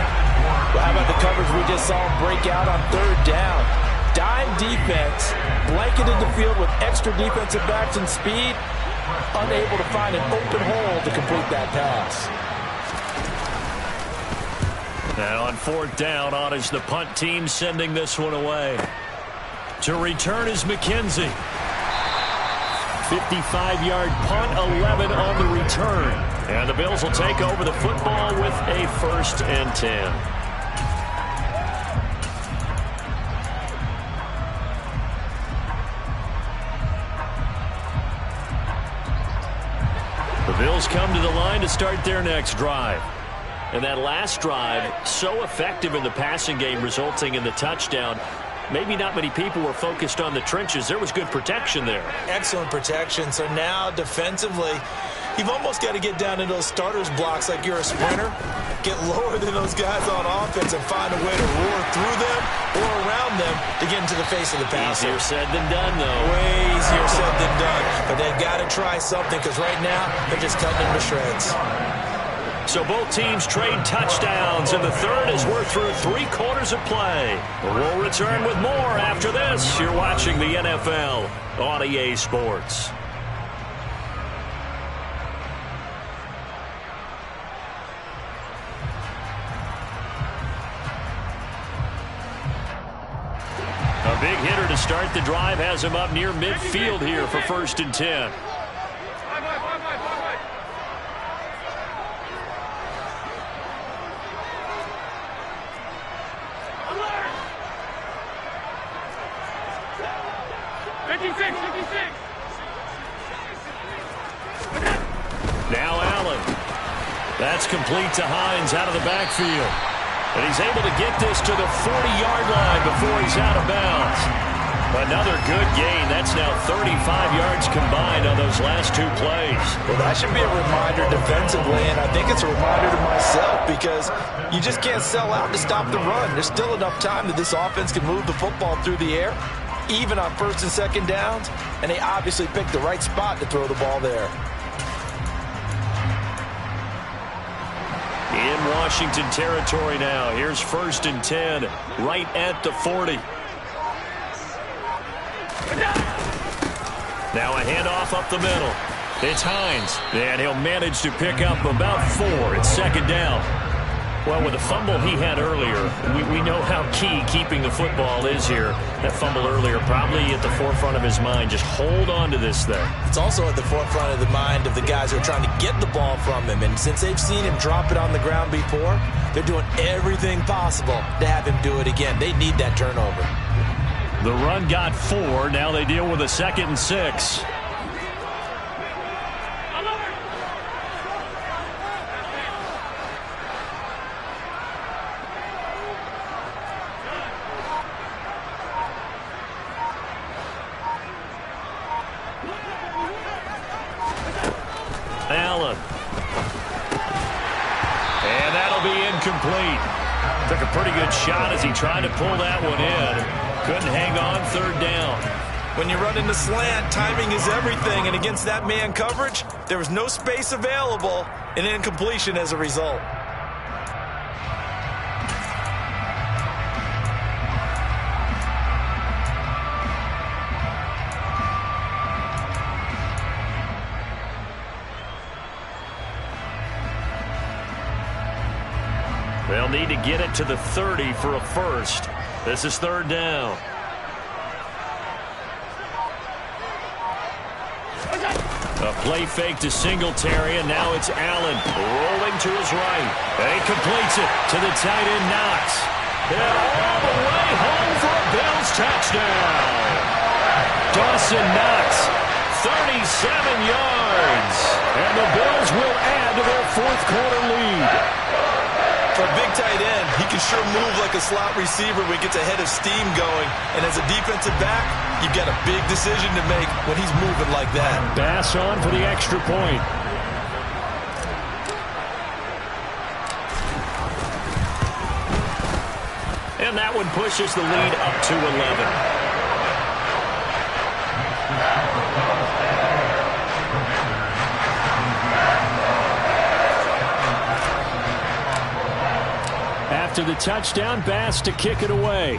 E: Well, how about the coverage we just saw him break out on 3rd down? Dime defense, blanketed the field with extra defensive backs and speed, unable to find an open hole to complete that pass.
D: Now on 4th down, on is the punt team sending this one away. To return is McKenzie. 55-yard punt, 11 on the return. And the Bills will take over the football with a 1st and 10. The Bills come to the line to start their next drive. And that last drive, so effective in the passing game, resulting in the touchdown. Maybe not many people were focused on the trenches. There was good protection there.
E: Excellent protection. So now defensively, you've almost got to get down into those starters blocks like you're a sprinter. Get lower than those guys on offense and find a way to roar through them or around them to get into the face of the passer.
D: Easier said than done, though.
E: Way easier said than done. But they've got to try something because right now they're just cutting them to shreds.
D: So both teams trade touchdowns, and the third as we're through 3 quarters of play. We'll return with more after this. You're watching the NFL on EA Sports. A big hitter to start the drive has him up near midfield here for 1st and 10. Now Allen. That's complete to Hines out of the backfield. And he's able to get this to the 40-yard line before he's out of bounds. Another good gain. That's now 35 yards combined on those last 2 plays.
E: Well, that should be a reminder defensively, and I think it's a reminder to myself because you just can't sell out to stop the run. There's still enough time that this offense can move the football through the air, even on 1st and 2nd downs, and they obviously picked the right spot to throw the ball there.
D: In Washington territory now. Here's 1st and 10, right at the 40. Now a handoff up the middle. It's Hines, and he'll manage to pick up about 4. It's 2nd down. Well, with the fumble he had earlier, we know how key keeping the football is here. That fumble earlier probably at the forefront of his mind. Just hold on to this thing.
E: It's also at the forefront of the mind of the guys who are trying to get the ball from him. And since they've seen him drop it on the ground before, they're doing everything possible to have him do it again. They need that turnover.
D: The run got 4. Now they deal with a 2nd and 6. Allen. And that'll be incomplete. Took a pretty good shot as he tried to pull that one in. Couldn't hang on 3rd down.
E: When you run into slant, timing is everything. And against that man coverage, there was no space available, and incompletion as a result.
D: They'll need to get it to the 30 for a first. This is 3rd down. A play fake to Singletary, and now it's Allen rolling to his right. And he completes it to the tight end, Knox. And all the way home for a Bills touchdown. Dawson Knox, 37 yards. And the Bills will add to their 4th quarter lead.
E: For a big tight end, he can sure move like a slot receiver when he gets a head of steam going. And as a defensive back, you've got a big decision to make when he's moving like that.
D: Bass on for the extra point. And that one pushes the lead up to 11. After the touchdown, Bass to kick it away.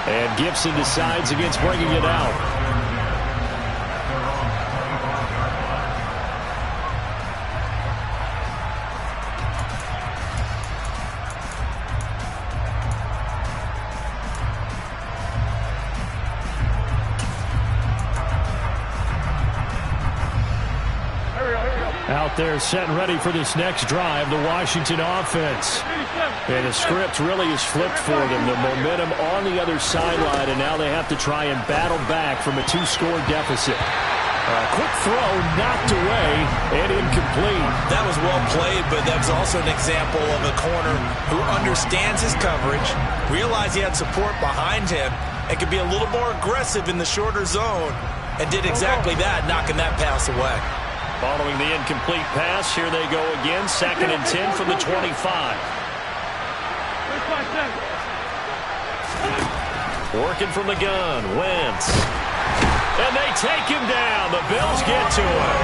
D: And Gibson decides against bringing it out. Out there set and ready for this next drive, the Washington offense. And the script really is flipped for them. The momentum on the other sideline, and now they have to try and battle back from a 2-score deficit. Quick throw knocked away and incomplete.
E: That was well played, but that was also an example of a corner who understands his coverage, realized he had support behind him, and could be a little more aggressive in the shorter zone, and did exactly that, knocking that pass away.
D: Following the incomplete pass, here they go again. 2nd and 10 from the 25. Working from the gun, Wentz. And they take him down. The Bills get to him.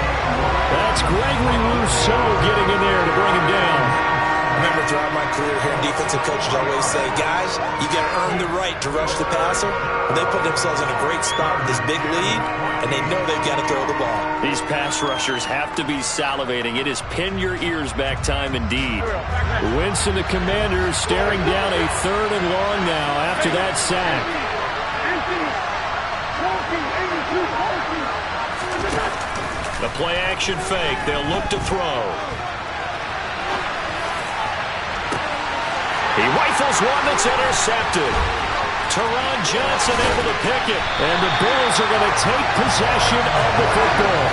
D: That's Gregory Rousseau getting in there to bring him down.
E: I remember throughout my career here, defensive coaches always say, guys, you got to earn the right to rush the passer. And they put themselves in a great spot with this big lead, and they know they've got to throw the ball.
D: These pass rushers have to be salivating. It is pin your ears back time indeed. Wentz and the Commanders staring down a 3rd and long now after that sack. The play action fake. They'll look to throw. He rifles one that's intercepted. Teron Johnson able to pick it. And the Bills are going to take possession of the football.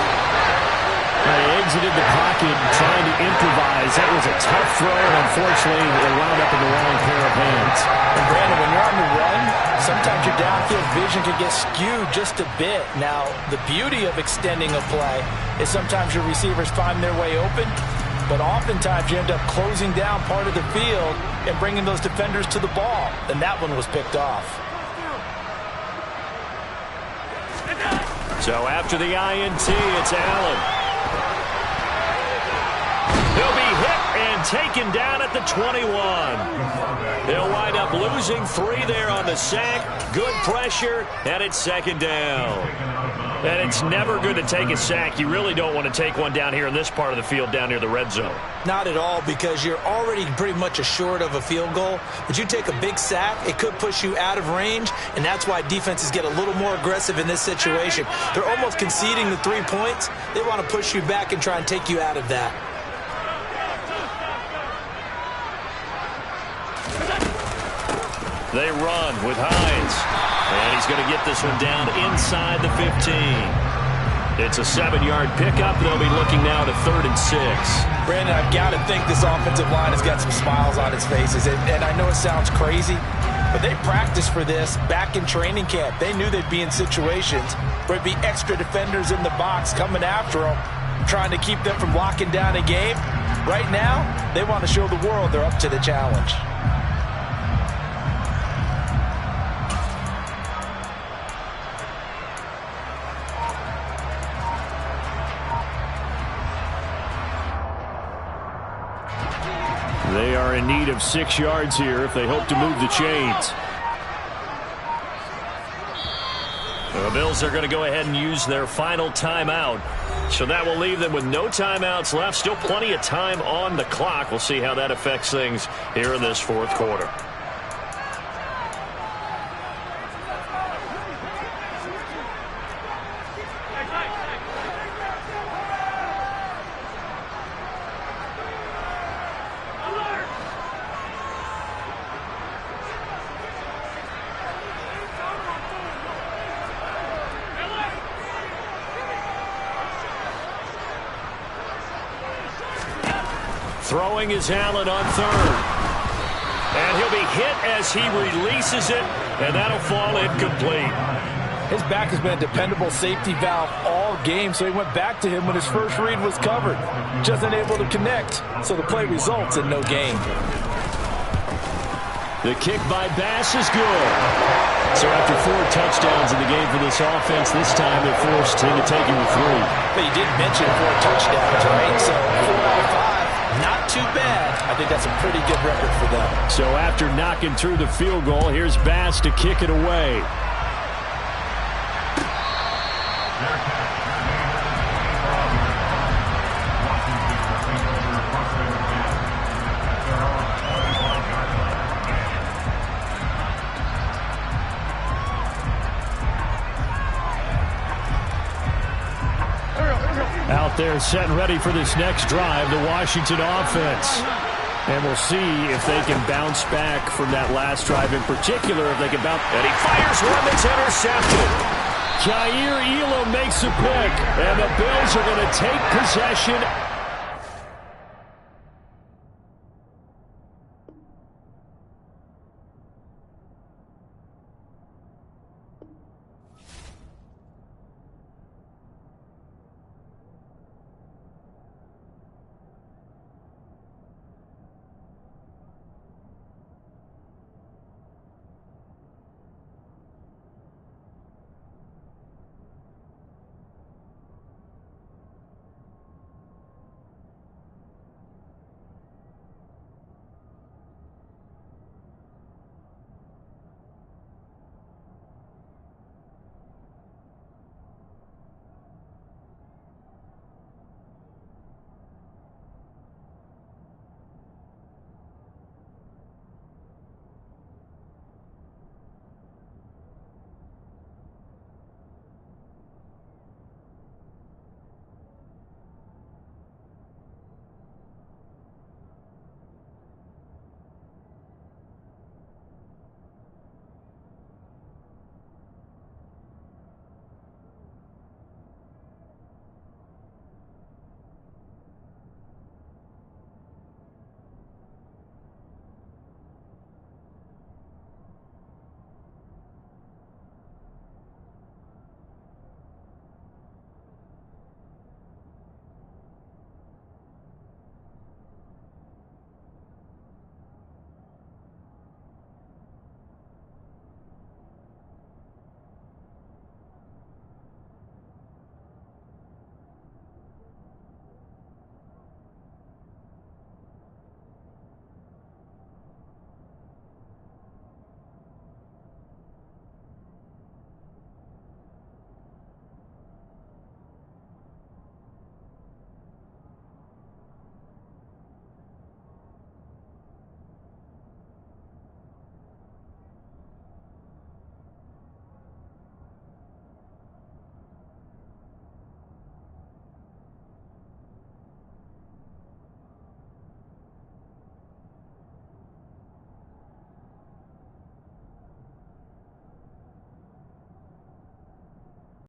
D: They exited the pocket trying to improvise. That was a tough throw, and unfortunately, it wound up in the wrong pair of hands.
E: And Brandon, when you're on the run, sometimes your downfield vision can get skewed just a bit. Now, the beauty of extending a play is sometimes your receivers find their way open, but oftentimes you end up closing down part of the field and bringing those defenders to the ball. And that one was picked off.
D: So after the INT, it's Allen. He'll be hit and taken down at the 21. He'll wind up losing 3 there on the sack. Good pressure, and it's second down. And it's never good to take a sack. You really don't want to take one down here in this part of the field down near the red zone.
E: Not at all, because you're already pretty much assured of a field goal. But you take a big sack, it could push you out of range, and that's why defenses get a little more aggressive in this situation. They're almost conceding the 3 points. They want to push you back and try and take you out of that.
D: They run with Hines. And he's going to get this one down inside the 15. It's a 7-yard pickup. They'll be looking now to 3rd and 6.
E: Brandon, I've got to think this offensive line has got some smiles on its faces. And I know it sounds crazy, but they practiced for this back in training camp. They knew they'd be in situations where it'd be extra defenders in the box coming after them, trying to keep them from locking down a game. Right now, they want to show the world they're up to the challenge.
D: They are in need of 6 yards here if they hope to move the chains. The Bills are going to go ahead and use their final timeout. So that will leave them with no timeouts left. Still plenty of time on the clock. We'll see how that affects things here in this 4th quarter. Throwing is Allen on 3rd. And he'll be hit as he releases it, and that'll fall incomplete.
E: His back has been a dependable safety valve all game, so he went back to him when his first read was covered. Just unable to connect, so the play results in no gain.
D: The kick by Bass is good. So after 4 touchdowns in the game for this offense, this time they're forced into taking the 3.
E: But you did mention 4 touchdowns, right? So 4 out of 5. Not too bad. I think that's a pretty good record for them.
D: So after knocking through the field goal, here's Bass to kick it away. Out there set and ready for this next drive, the Washington offense. And we'll see if they can bounce back from that last drive in particular, if they can bounce. And he fires one that's intercepted. Jair Elam makes a pick, and the Bills are going to take possession